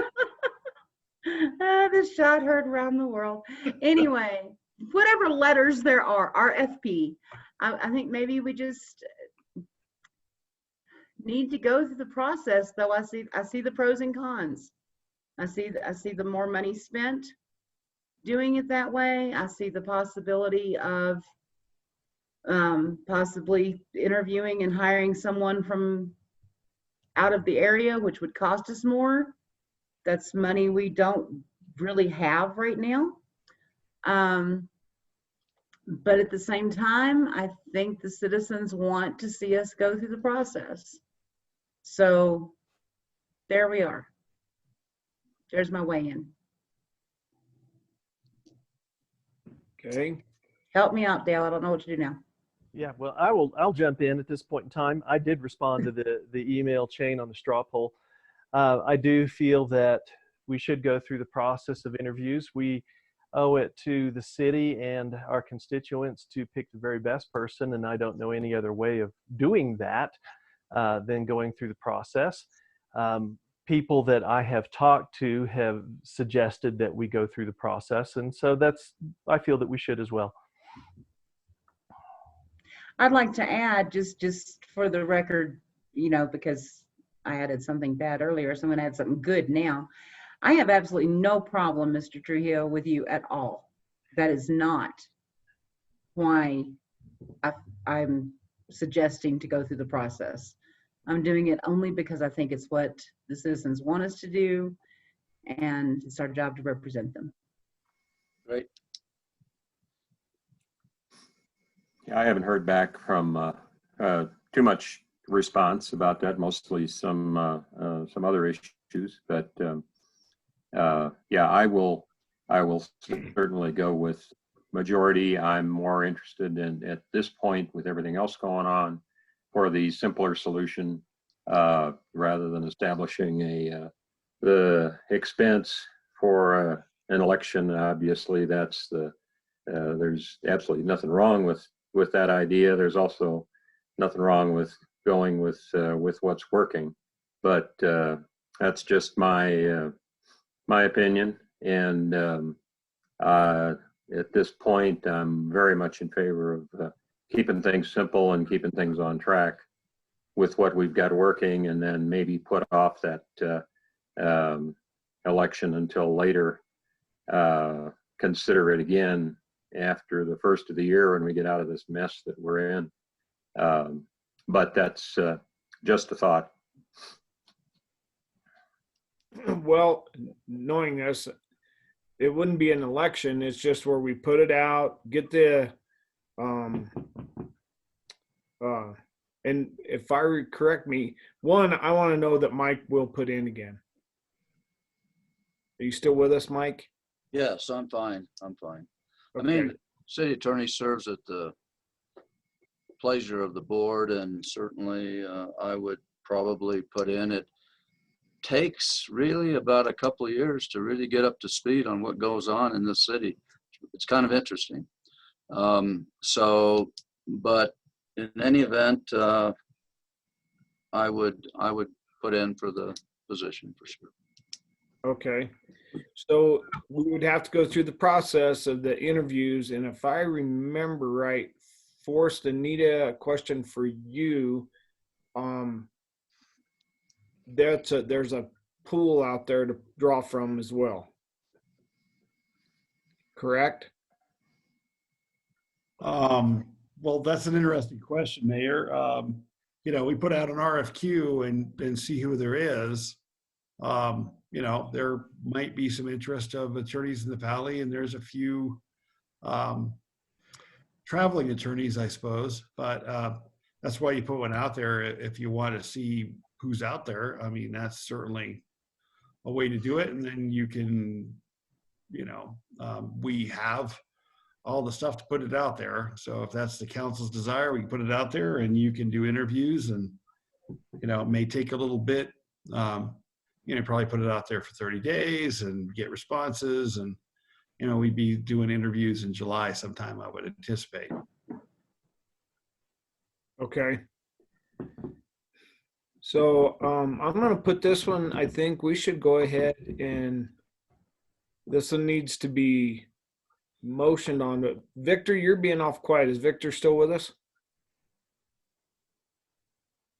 this shot heard around the world. Anyway, whatever letters there are, RFP. I think maybe we just need to go through the process, though. I see the pros and cons. I see the more money spent doing it that way. I see the possibility of possibly interviewing and hiring someone from out of the area, which would cost us more. That's money we don't really have right now. But at the same time, I think the citizens want to see us go through the process. So there we are. There's my weigh-in. Okay. Help me out, Dale. I don't know what to do now. Yeah, well, I'll jump in at this point in time. I did respond to the email chain on the straw poll. I do feel that we should go through the process of interviews. We owe it to the city and our constituents to pick the very best person, and I don't know any other way of doing that than going through the process. People that I have talked to have suggested that we go through the process, and so I feel that we should as well. I'd like to add, just for the record, you know, because I added something bad earlier, so I'm going to add something good now. I have absolutely no problem, Mr. Trujillo, with you at all. That is not why I'm suggesting to go through the process. I'm doing it only because I think it's what the citizens want us to do, and it's our job to represent them. Right. Yeah, I haven't heard back from too much response about that. Mostly some other issues, but yeah, I will certainly go with majority. I'm more interested in, at this point, with everything else going on, for the simpler solution rather than establishing the expense for an election. Obviously, that's there's absolutely nothing wrong with that idea. There's also nothing wrong with going with what's working, but that's just my opinion. And at this point, I'm very much in favor of keeping things simple and keeping things on track with what we've got working, and then maybe put off that election until later. Consider it again after the first of the year when we get out of this mess that we're in. But that's just a thought. Well, knowing this, it wouldn't be an election. It's just where we put it out, get the, and if correct me, one, I want to know that Mike will put in again. Are you still with us, Mike? Yes, I'm fine. I'm fine. Okay. I mean, city attorney serves at the pleasure of the board, and certainly I would probably put in. It takes really about a couple of years to really get up to speed on what goes on in the city. It's kind of interesting. But in any event, I would put in for the position for sure. Okay. So we would have to go through the process of the interviews. And if I remember right, Forrest, Anita, a question for you. There's a pool out there to draw from as well. Correct? Well, that's an interesting question, Mayor. We put out an RFQ and see who there is. There might be some interest of attorneys in the Valley, and there's a few traveling attorneys, I suppose. But that's why you put one out there if you want to see who's out there. I mean, that's certainly a way to do it. And then you can, we have all the stuff to put it out there. So if that's the council's desire, we can put it out there and you can do interviews, and, it may take a little bit. Probably put it out there for 30 days and get responses. And, we'd be doing interviews in July sometime, I would anticipate. Okay. So I'm going to put this one. I think we should go ahead and this one needs to be motioned on. But Victor, you're being off quiet. Is Victor still with us?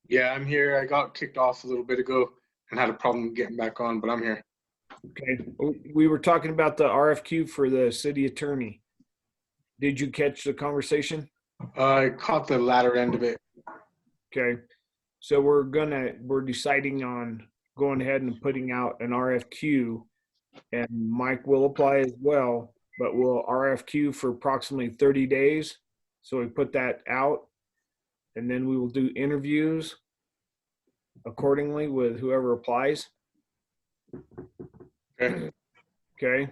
Yeah, I'm here. I got kicked off a little bit ago and had a problem getting back on, but I'm here. Okay. We were talking about the RFQ for the city attorney. Did you catch the conversation? I caught the latter end of it. Okay. So we're deciding on going ahead and putting out an RFQ, and Mike will apply as well, but we'll RFQ for approximately 30 days. So we put that out, and then we will do interviews accordingly with whoever applies. Okay. Okay.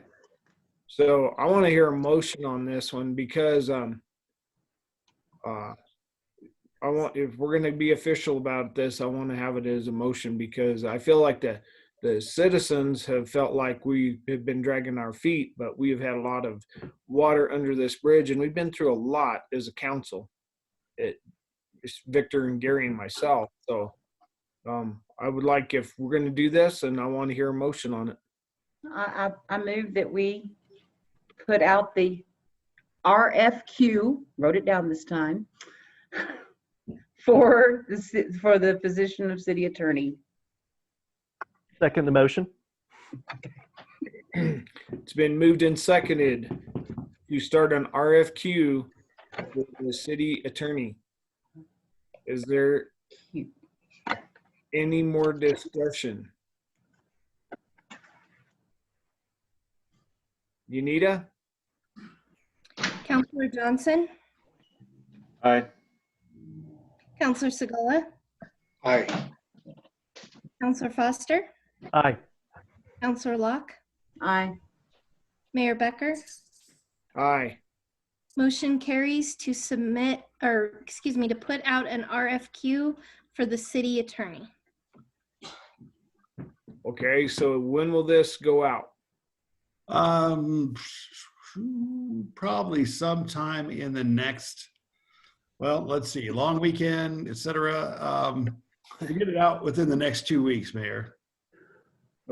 So I want to hear a motion on this one because if we're going to be official about this, I want to have it as a motion because I feel like the citizens have felt like we have been dragging our feet, but we have had a lot of water under this bridge, and we've been through a lot as a council. It's Victor and Gary and myself. So I would like, if we're going to do this, and I want to hear a motion on it. I move that we put out the RFQ, wrote it down this time, for the position of city attorney. Second the motion. It's been moved and seconded to start an RFQ with the city attorney. Is there any more discussion? Unita? Counselor Johnson, Aye. Counselor Segala, Aye. Counselor Foster, Aye. Counselor Locke, Aye. Mayor Becker. Aye. Motion carries to to put out an RFQ for the city attorney. Okay, so when will this go out? Probably sometime in the next, let's see, long weekend, etc. We'll get it out within the next 2 weeks, Mayor.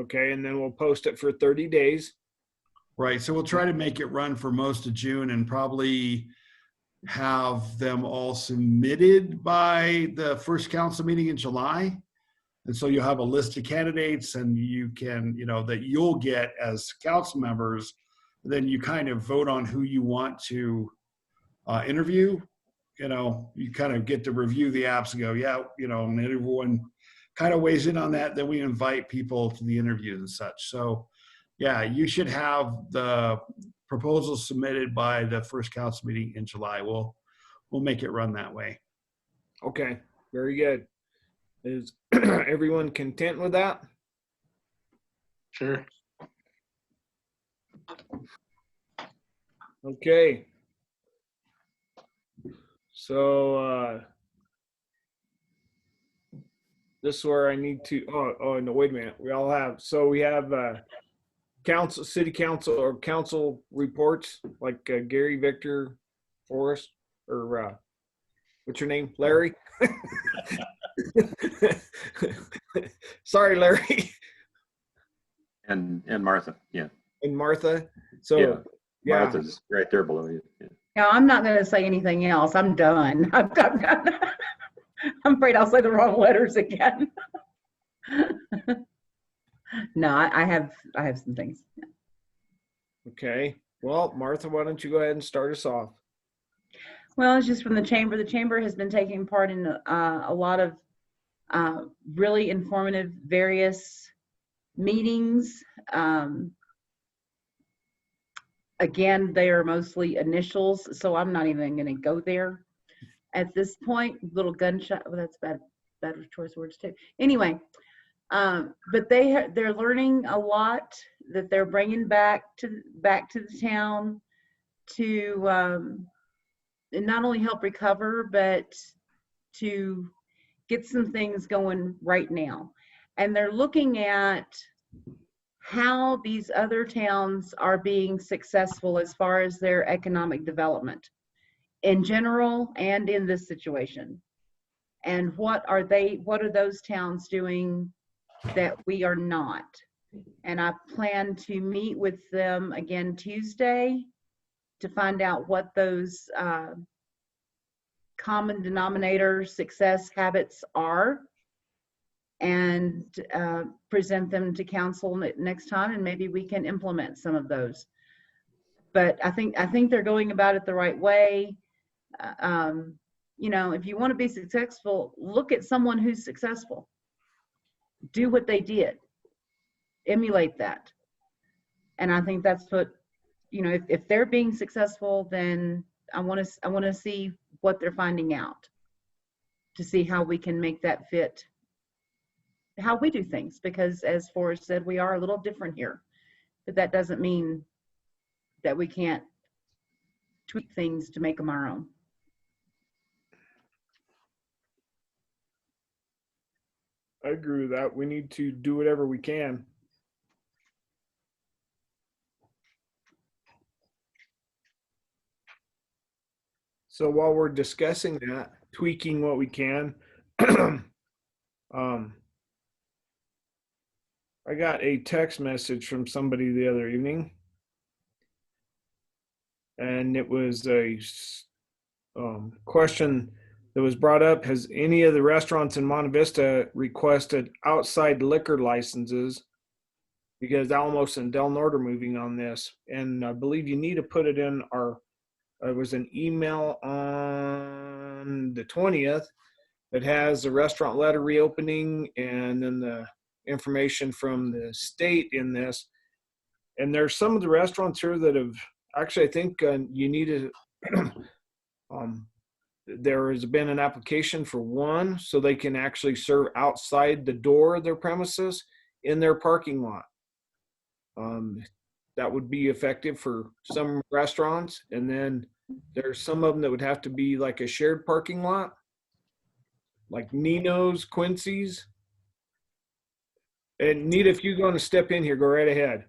Okay, and then we'll post it for 30 days. Right, so we'll try to make it run for most of June and probably have them all submitted by the first council meeting in July. And so you'll have a list of candidates, and you can, that you'll get as council members Then you kind of vote on who you want to interview. You know, you kind of get to review the apps and go, yeah, you know, and everyone kind of weighs in on that. Then we invite people to the interviews and such. So, yeah, you should have the proposals submitted by the first council meeting in July. We'll make it run that way. Okay, very good. Is everyone content with that? Sure. Okay. So this is where I need to, oh no, wait a minute. We have council, city council or council reports like Gary, Victor, Forrest, or what's your name? Larry? Sorry, Larry. And Martha, yeah. And Martha. So Yeah. yeah. Martha's right there below you. Yeah. No, I'm not going to say anything else. I'm done. I'm done. I'm afraid I'll say the wrong letters again. No, I have some things. Okay. Well, Martha, why don't you go ahead and start us off? Well, it's just from the chamber. The chamber has been taking part in a lot of really informative various meetings. Again, they are mostly initials, so I'm not even going to go there at this point. Little gunshot. Well, that's bad choice of words too. Anyway, but they're learning a lot that they're bringing back to the town to not only help recover, but to get some things going right now. And they're looking at how these other towns are being successful as far as their economic development in general and in this situation. And what are those towns doing that we are not? And I plan to meet with them again Tuesday to find out what those common denominator success habits are, and present them to council next time, and maybe we can implement some of those. But I think they're going about it the right way. You know, if you want to be successful, look at someone who's successful. Do what they did. Emulate that. And I think that's what, you know, if they're being successful, then I want to see what they're finding out, to see how we can make that fit how we do things, because as Forrest said, we are a little different here, but that doesn't mean that we can't tweak things to make them our own. I agree with that. We need to do whatever we can. So while we're discussing that, tweaking what we can, I got a text message from somebody the other evening, and it was a question that was brought up. Has any of the restaurants in Monte Vista requested outside liquor licenses? Because Alamos and Del Norte are moving on this, and I believe you need to put it in our. It was an email on the 20th that has the restaurant letter reopening and then the information from the state in this. And there's some of the restaurants here that have actually, I think you need to, there has been an application for one so they can actually serve outside the door of their premises in their parking lot. That would be effective for some restaurants. And then there's some of them that would have to be like a shared parking lot, like Nino's, Quincy's. And Nita, if you're going to step in here, go right ahead.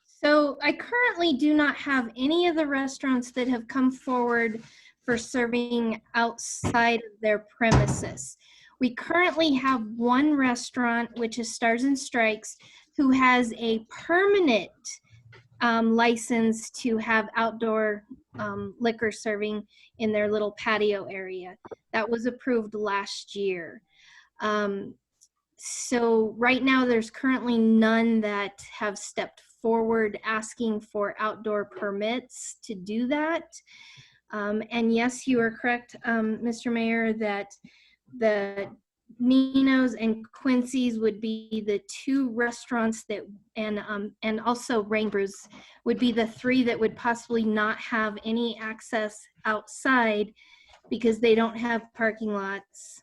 So I currently do not have any of the restaurants that have come forward for serving outside of their premises. We currently have one restaurant, which is Stars and Strikes, who has a permanent license to have outdoor liquor serving in their little patio area. That was approved last year. So right now there's currently none that have stepped forward asking for outdoor permits to do that. And yes, you are correct, Mr. Mayor, that the Nino's and Quincy's would be the two restaurants that, and also Rain Brews would be the three that would possibly not have any access outside because they don't have parking lots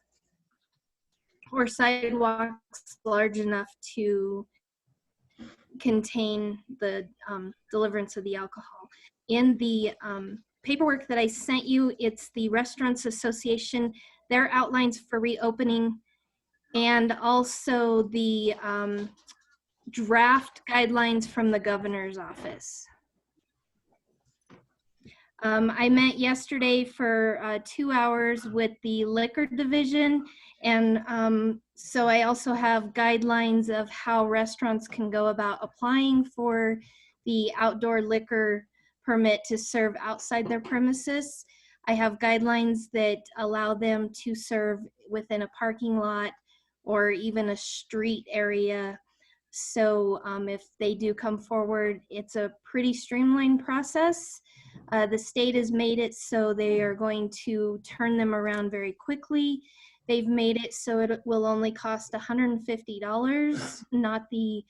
or sidewalks large enough to contain the deliverance of the alcohol. In the paperwork that I sent you, it's the Restaurants Association, their outlines for reopening, and also the draft guidelines from the governor's office. I met yesterday for 2 hours with the liquor division, and so I also have guidelines of how restaurants can go about applying for the outdoor liquor permit to serve outside their premises. I have guidelines that allow them to serve within a parking lot or even a street area. So if they do come forward, it's a pretty streamlined process. The state has made it so they are going to turn them around very quickly. They've made it so it will only cost $150, not the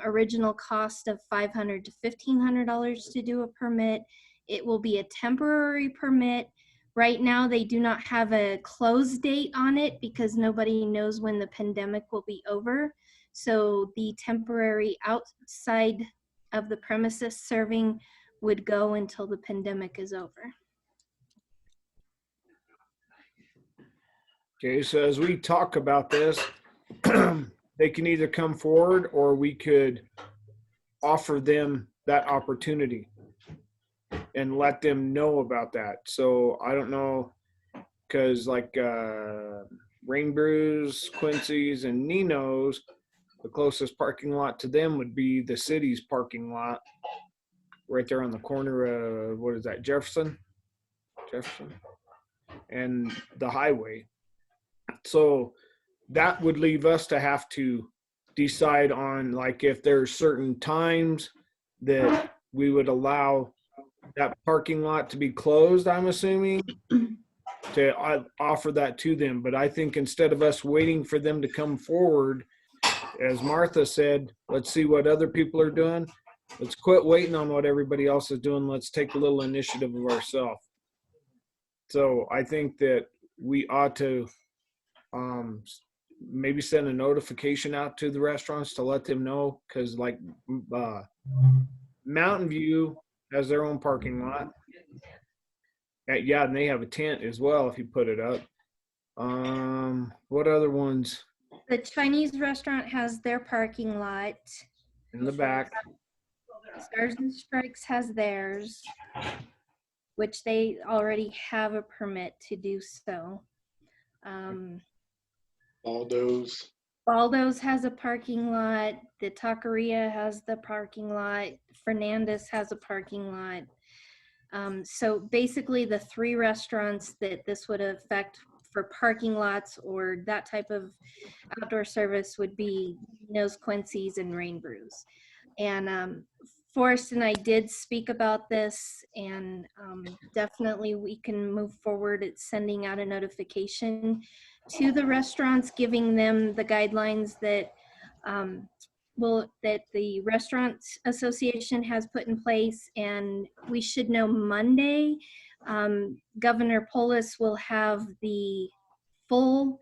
original cost of $500 to $1,500 to do a permit. It will be a temporary permit. Right now, they do not have a close date on it because nobody knows when the pandemic will be over. So the temporary outside of the premises serving would go until the pandemic is over. Okay, so as we talk about this, they can either come forward or we could offer them that opportunity and let them know about that. So I don't know, because like Rain Brews, Quincy's, and Nino's, the closest parking lot to them would be the city's parking lot right there on the corner of, what is that, Jefferson and the highway. So that would leave us to have to decide on, like, if there's certain times that we would allow that parking lot to be closed, I'm assuming, to offer that to them. But I think instead of us waiting for them to come forward, as Martha said, let's see what other people are doing. Let's quit waiting on what everybody else is doing. Let's take a little initiative of ourselves. So I think that we ought to maybe send a notification out to the restaurants to let them know, because like Mountain View has their own parking lot. Yeah, and they have a tent as well if you put it up. What other ones? The Chinese restaurant has their parking lot. In the back. Stars and Strikes has theirs, which they already have a permit to do so. Baldo's has a parking lot. The Taqueria has the parking lot. Fernandez has a parking lot. So basically the three restaurants that this would affect for parking lots or that type of outdoor service would be Nino's, Quincy's, and Rain Brews. And Forrest and I did speak about this, and definitely we can move forward at sending out a notification to the restaurants, giving them the guidelines that that the Restaurant Association has put in place, and we should know Monday. Governor Polis will have the full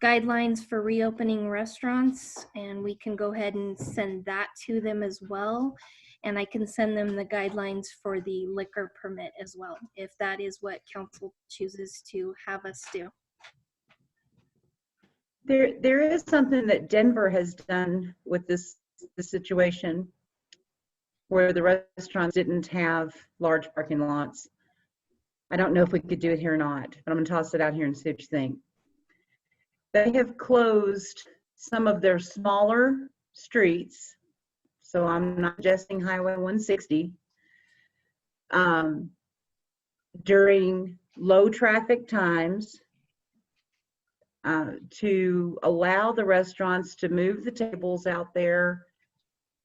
guidelines for reopening restaurants, and we can go ahead and send that to them as well. And I can send them the guidelines for the liquor permit as well, if that is what council chooses to have us do. There is something that Denver has done with this situation where the restaurants didn't have large parking lots. I don't know if we could do it here or not, but I'm gonna toss it out here and see what you think. They have closed some of their smaller streets, so I'm not suggesting Highway 160, during low traffic times, to allow the restaurants to move the tables out there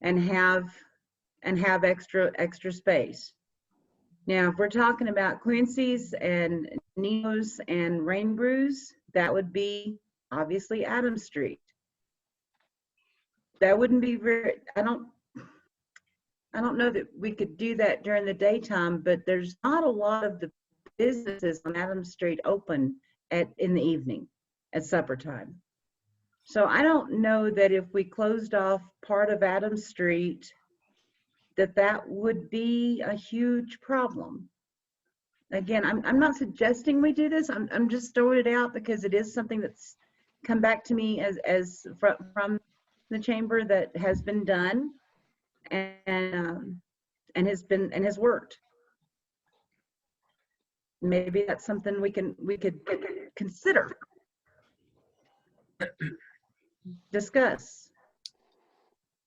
and have and have extra space. Now, if we're talking about Quincy's and Nino's and Rain Brews, that would be obviously Adams Street. That wouldn't be very, I don't know that we could do that during the daytime, but there's not a lot of the businesses on Adams Street open in the evening at supper time. So I don't know that if we closed off part of Adams Street, that would be a huge problem. Again, I'm not suggesting we do this. I'm just throwing it out because it is something that's come back to me as from the chamber that has been done and has worked. Maybe that's something we could consider, discuss.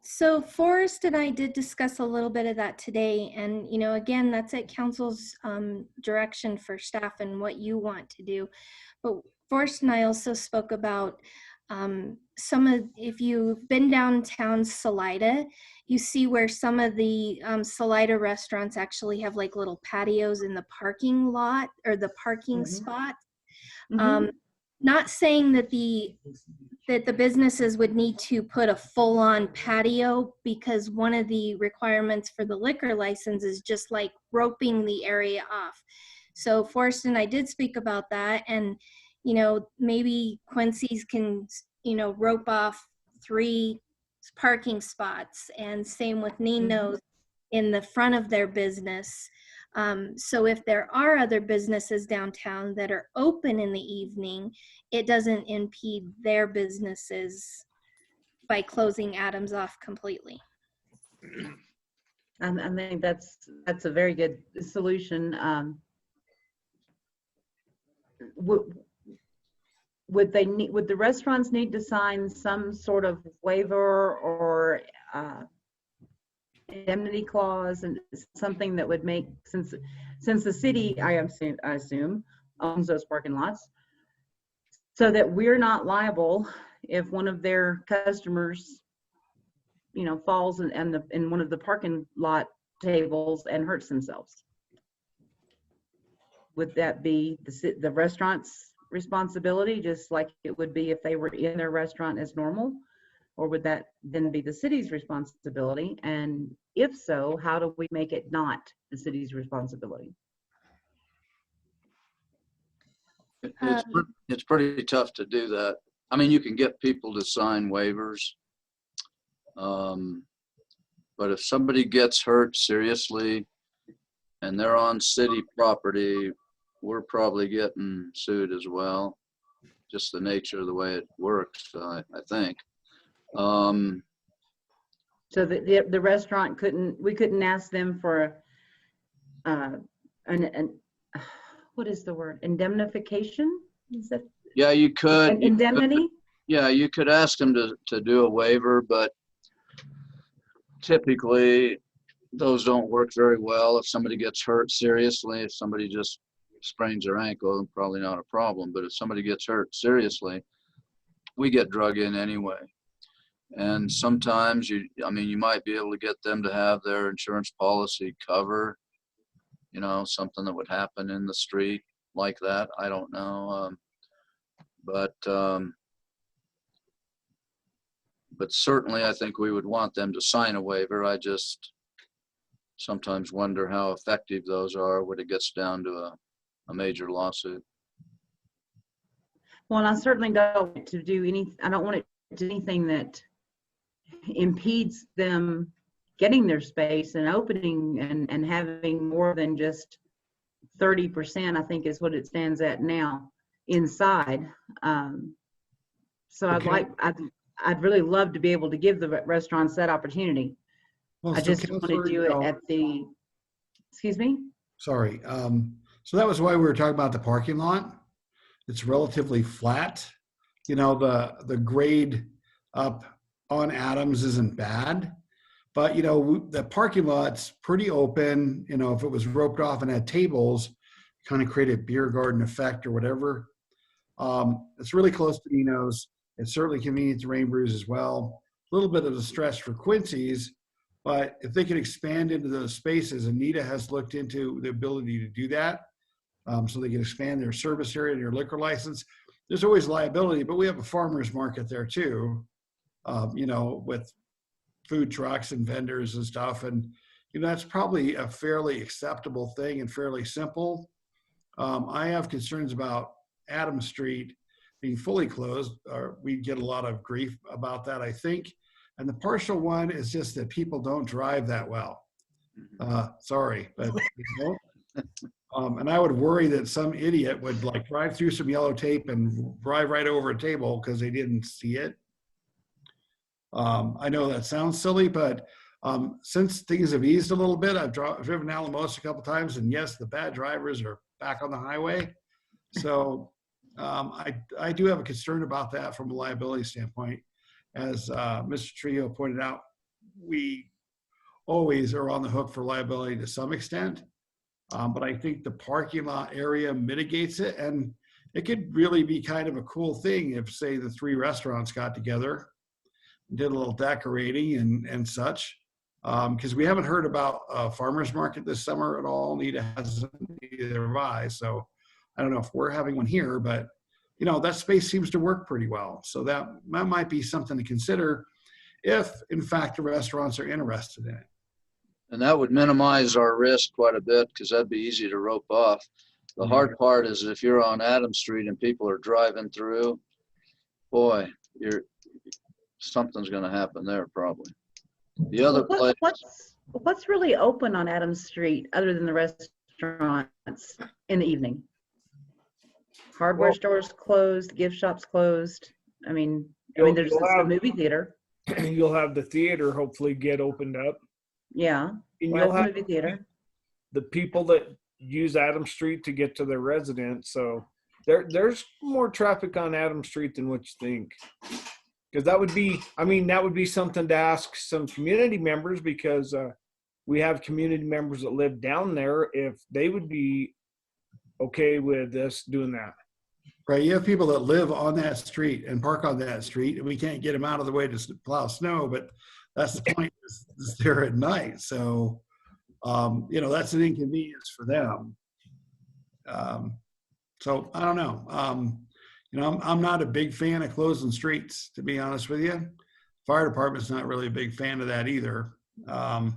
So Forrest and I did discuss a little bit of that today, and again, that's at council's direction for staff and what you want to do. But Forrest and I also spoke about if you've been downtown Salida, you see where some of the Salida restaurants actually have like little patios in the parking lot or the parking spot. Not saying that the businesses would need to put a full-on patio, because one of the requirements for the liquor license is just like roping the area off. So Forrest and I did speak about that, and maybe Quincy's can rope off 3 parking spots, and same with Nino's in the front of their business. So if there are other businesses downtown that are open in the evening, it doesn't impede their businesses by closing Adams off completely. I think that's a very good solution. Would the restaurants need to sign some sort of waiver or indemnity clause, and something that would make, since the city, I assume, owns those parking lots, so that we're not liable if one of their customers, falls in one of the parking lot tables and hurts themselves? Would that be the restaurant's responsibility, just like it would be if they were in their restaurant as normal? Or would that then be the city's responsibility? And if so, how do we make it not the city's responsibility? It's pretty tough to do that. I mean, you can get people to sign waivers. But if somebody gets hurt seriously and they're on city property, we're probably getting sued as well. Just the nature of the way it works, I think. So the restaurant we couldn't ask them for what is the word? Indemnification? Is that? Yeah, you could. Indemnity? Yeah, you could ask them to do a waiver, but typically those don't work very well. If somebody gets hurt seriously, if somebody just sprains their ankle, probably not a problem. But if somebody gets hurt seriously, we get drug in anyway. And sometimes you might be able to get them to have their insurance policy cover, something that would happen in the street like that. I don't know. But certainly I think we would want them to sign a waiver. I just sometimes wonder how effective those are when it gets down to a major lawsuit. Well, I certainly don't want to do I don't want it to do anything that impedes them getting their space and opening and having more than just 30%, I think is what it stands at now, inside. So Okay. I'd really love to be able to give the restaurants that opportunity. Well, I so just want to Counselor, do it at the, excuse me? sorry. So that was why we were talking about the parking lot. It's relatively flat. The grade up on Adams isn't bad, but the parking lot's pretty open. If it was roped off and had tables, kind of create a beer garden effect or whatever. It's really close to Nino's. It's certainly convenient to Rain Brews as well. A little bit of the stress for Quincy's, But if they can expand into those spaces, Anita has looked into the ability to do that. So they can expand their service area, their liquor license. There's always liability, but we have a farmer's market there too, with food trucks and vendors and stuff. And, that's probably a fairly acceptable thing and fairly simple. I have concerns about Adams Street being fully closed, or we'd get a lot of grief about that, I think. And the partial one is just that people don't drive that well. Sorry, but they don't. And I would worry that some idiot would like drive through some yellow tape and drive right over a table because they didn't see it. I know that sounds silly, but since things have eased a little bit, I've driven Alamos a couple times, and yes, the bad drivers are back on the highway. So I do have a concern about that from a liability standpoint. As Mr. Trio pointed out, we always are on the hook for liability to some extent. But I think the parking lot area mitigates it, and it could really be kind of a cool thing if, say, the 3 restaurants got together, did a little decorating and such. Because we haven't heard about a farmer's market this summer at all. Nita hasn't, either have I. So I don't know if we're having one here, but that space seems to work pretty well. So that might be something to consider if, in fact, the restaurants are interested in it. And that would minimize our risk quite a bit because that'd be easy to rope off. The hard part is if you're on Adams Street and people are driving through, boy, something's going to happen there probably. The other place. What's really open on Adams Street other than the restaurants in the evening? Hardware stores closed, gift shops closed. I mean there's the movie theater. You'll have the theater hopefully get opened up. Yeah. And You'll you'll have movie theater. the people that use Adams Street to get to their residence. So there's more traffic on Adams Street than what you think. Because that would be something to ask some community members, because we have community members that live down there, if they would be okay with us doing that. Right. You have people that live on that street and park on that street, and we can't get them out of the way to plow snow, but that's the point, is there at night. So, that's an inconvenience for them. So I don't know. I'm not a big fan of closing streets, to be honest with you. Fire department's not really a big fan of that either. On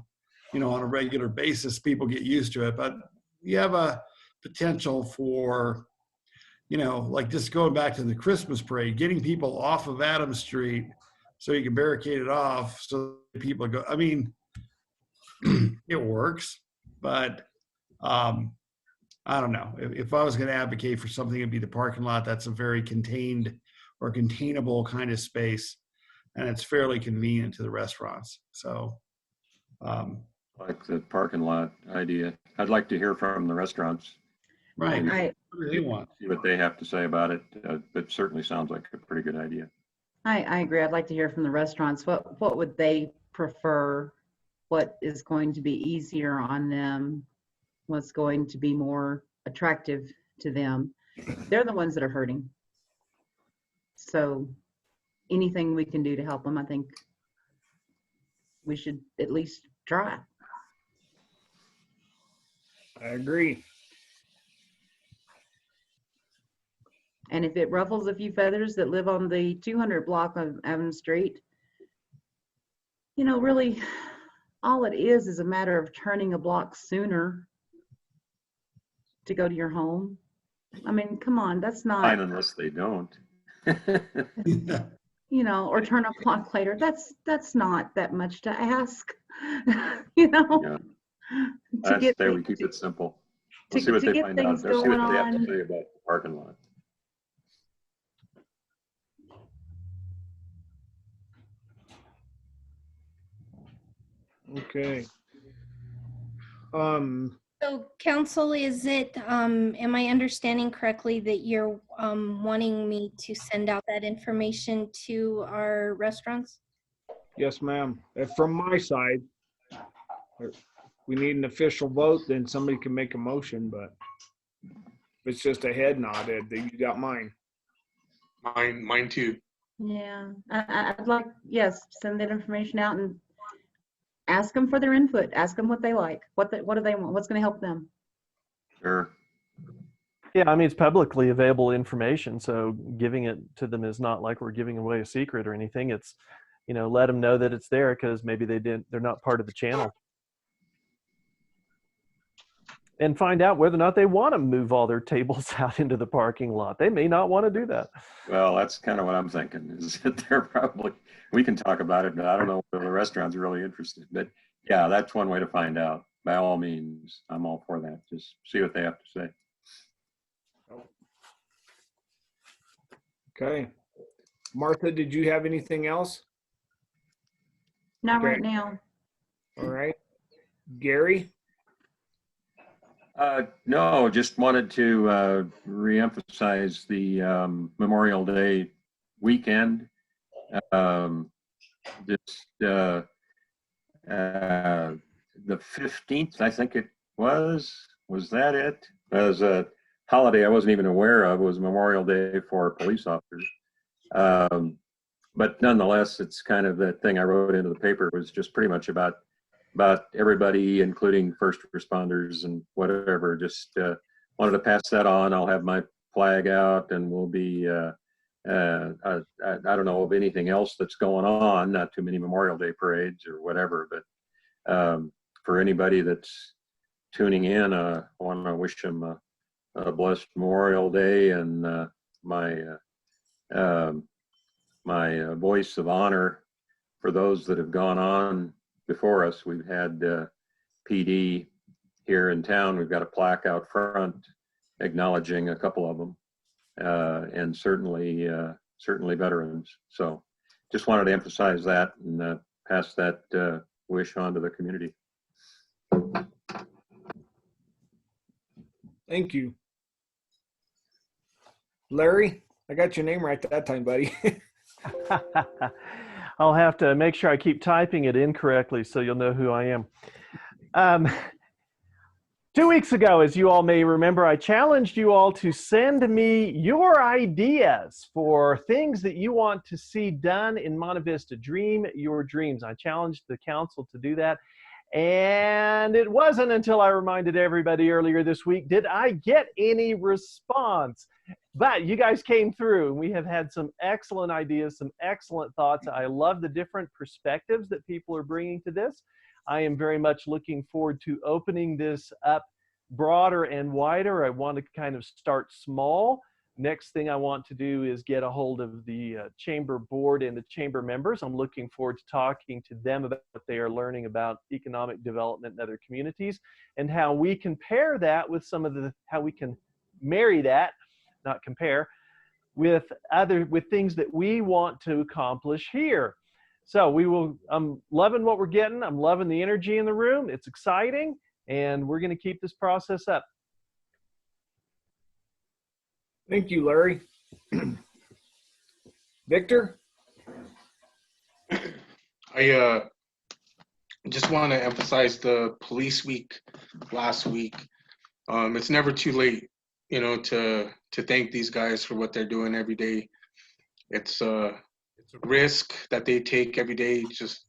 a regular basis, people get used to it, but you have a potential for, like just going back to the Christmas parade, getting people off of Adams Street so you can barricade it off so people go. I mean, it works, but I don't know. If I was going to advocate for something, it'd be the parking lot. That's a very contained or containable kind of space, and it's fairly convenient to the restaurants. So, like the parking lot idea. I'd like to hear from the restaurants. Right. What do they want? See what they have to say about it. It certainly sounds like a pretty good idea. I agree. I'd like to hear from the restaurants. What would they prefer? What is going to be easier on them? What's going to be more attractive to them? They're the ones that are hurting. So anything we can do to help them, I think we should at least try. I agree. And if it ruffles a few feathers that live on the 200 block of Adams Street, really all it is a matter of turning a block sooner to go to your home. I mean, come on, that's not. Fine, unless they don't. Or turn a block later. That's not that much to ask. Yeah. I say we keep it simple. We'll see what they find out. They'll see what they have to say about the parking lot. Okay. So council, is it, am I understanding correctly that you're wanting me to send out that information to our restaurants? Yes, ma'am. From my side, we need an official vote, then somebody can make a motion, but if it's just a head nod, Ed, then you got mine. Mine too. Yeah, I'd like, yes, send that information out and ask them for their input. Ask them what they like. What do they want? What's going to help them? Sure. Yeah, I mean, it's publicly available information, so giving it to them is not like we're giving away a secret or anything. It's, let them know that it's there because maybe they're not part of the channel. And find out whether or not they want to move all their tables out into the parking lot. They may not want to do that. Well, that's kind of what I'm thinking, is that they're probably, we can talk about it, but I don't know whether the restaurant's really interested. But yeah, that's one way to find out. By all means, I'm all for that. Just see what they have to say. Okay. Martha, did you have anything else? Not Okay. right now. All right. Gary? No, just wanted to reemphasize the Memorial Day weekend. The 15th, I think it was that it? As a holiday I wasn't even aware of, was Memorial Day for police officers. But nonetheless, it's kind of that thing I wrote into the paper was just pretty much about everybody, including first responders and whatever. Just wanted to pass that on. I'll have my flag out, and we'll be, I don't know of anything else that's going on, not too many Memorial Day parades or whatever, but for anybody that's tuning in, I want to wish them a blessed Memorial Day, and my voice of honor for those that have gone on before us. We've had PD here in town. We've got a plaque out front acknowledging a couple of them, and certainly veterans. So just wanted to emphasize that and pass that wish on to the community. Thank you. Larry, I got your name right that time, buddy. I'll have to make sure I keep typing it incorrectly so you'll know who I am. 2 weeks ago, as you all may remember, I challenged you all to send me your ideas for things that you want to see done in Monte Vista. Dream your dreams. I challenged the council to do that. And it wasn't until I reminded everybody earlier this week, did I get any response? But you guys came through, and we have had some excellent ideas, some excellent thoughts. I love the different perspectives that people are bringing to this. I am very much looking forward to opening this up broader and wider. I want to kind of start small. Next thing I want to do is get a hold of the chamber board and the chamber members. I'm looking forward to talking to them about what they are learning about economic development in other communities and how we can pair that with how we can marry that, not compare, with things that we want to accomplish here. So I'm loving what we're getting. I'm loving the energy in the room. It's exciting, and we're going to keep this process up. Thank you, Larry. Victor? I just want to emphasize the police week last week. It's never too late, to thank these guys for what they're doing every day. It's a risk that they take every day, just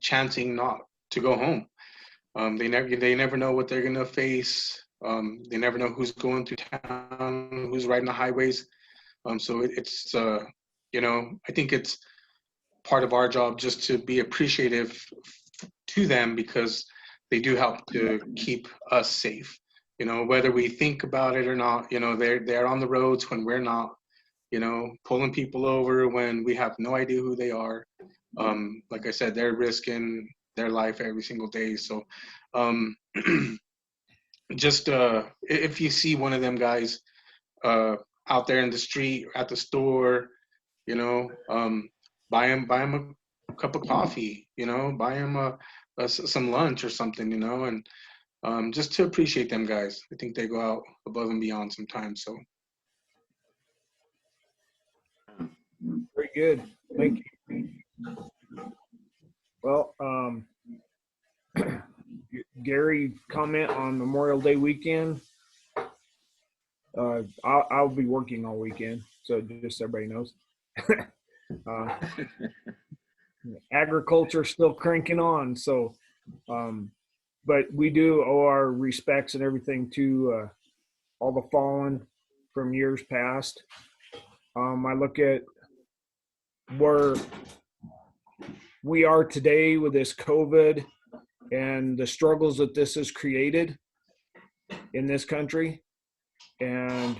chancing not to go home. They never know what they're gonna face. They never know who's going through town, who's riding the highways. So it's I think it's part of our job just to be appreciative to them, because they do help to keep us safe. Whether we think about it or not, they're on the roads when we're not, pulling people over when we have no idea who they are. Like I said, they're risking their life every single day. So just if you see one of them guys out there in the street, at the store, buy him a cup of coffee, buy him some lunch or something, and just to appreciate them guys. I think they go out above and beyond sometimes. So Very good. Thank you. Well, Gary, comment on Memorial Day weekend. I'll be working all weekend, so just so everybody knows. agriculture still cranking on. So, but we do owe our respects and everything to all the fallen from years past. I look at where we are today with this COVID and the struggles that this has created in this country, and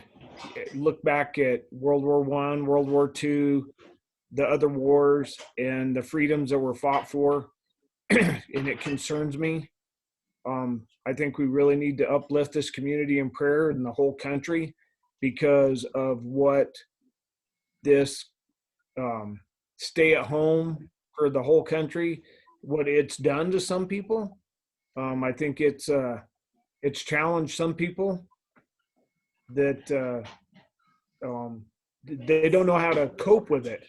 look back at World War I, World War II, the other wars, and the freedoms that were fought for, and it concerns me. I think we really need to uplift this community in prayer in the whole country because of what this stay at home for the whole country, what it's done to some people. I think it's challenged some people that they don't know how to cope with it.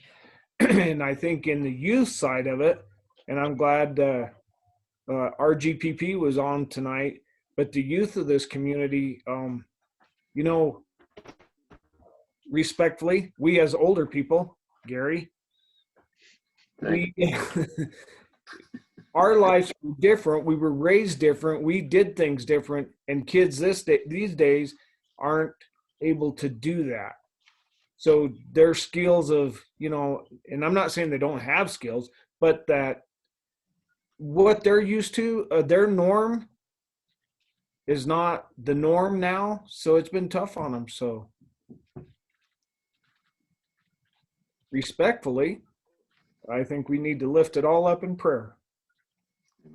And I think in the youth side of it, and I'm glad RGPP was on tonight, but the youth of this community, you know, respectfully, we as older people, Gary, we our lives were different. We were raised different. We did things different, and kids these days aren't able to do that. So their skills of, you know, and I'm not saying they don't have skills, but that what they're used to, their norm is not the norm now. So it's been tough on them. So respectfully, I think we need to lift it all up in prayer.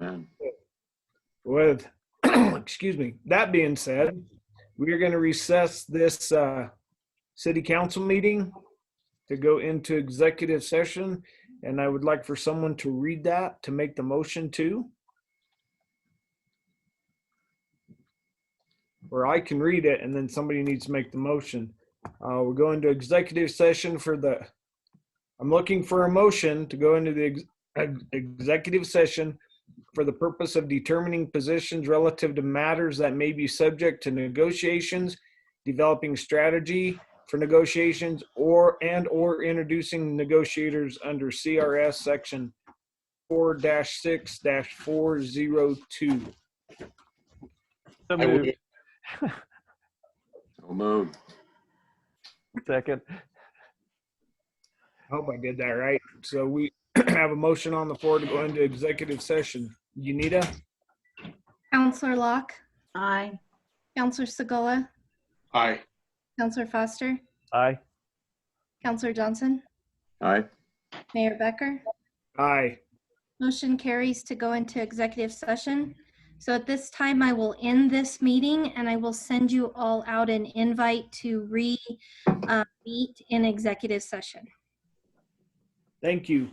Amen. With, excuse me, that being said, we are going to recess this city council meeting to go into executive session. And I would like for someone to read that, to make the motion to. Or I can read it and then somebody needs to make the motion. We're going to executive session for I'm looking for a motion to go into the executive session for the purpose of determining positions relative to matters that may be subject to negotiations, developing strategy for negotiations, or introducing negotiators under CRS section 4-6-402. So I moved. So moved. Second. I hope I did that right. So we have a motion on the floor to go into executive session. Unita? Counselor Locke, Aye. Counselor Segola, Aye. Counselor Foster, Aye. Counselor Johnson, Aye. Mayor Becker. Aye. Motion carries to go into executive session. So at this time, I will end this meeting and I will send you all out an invite to meet in executive session. Thank you.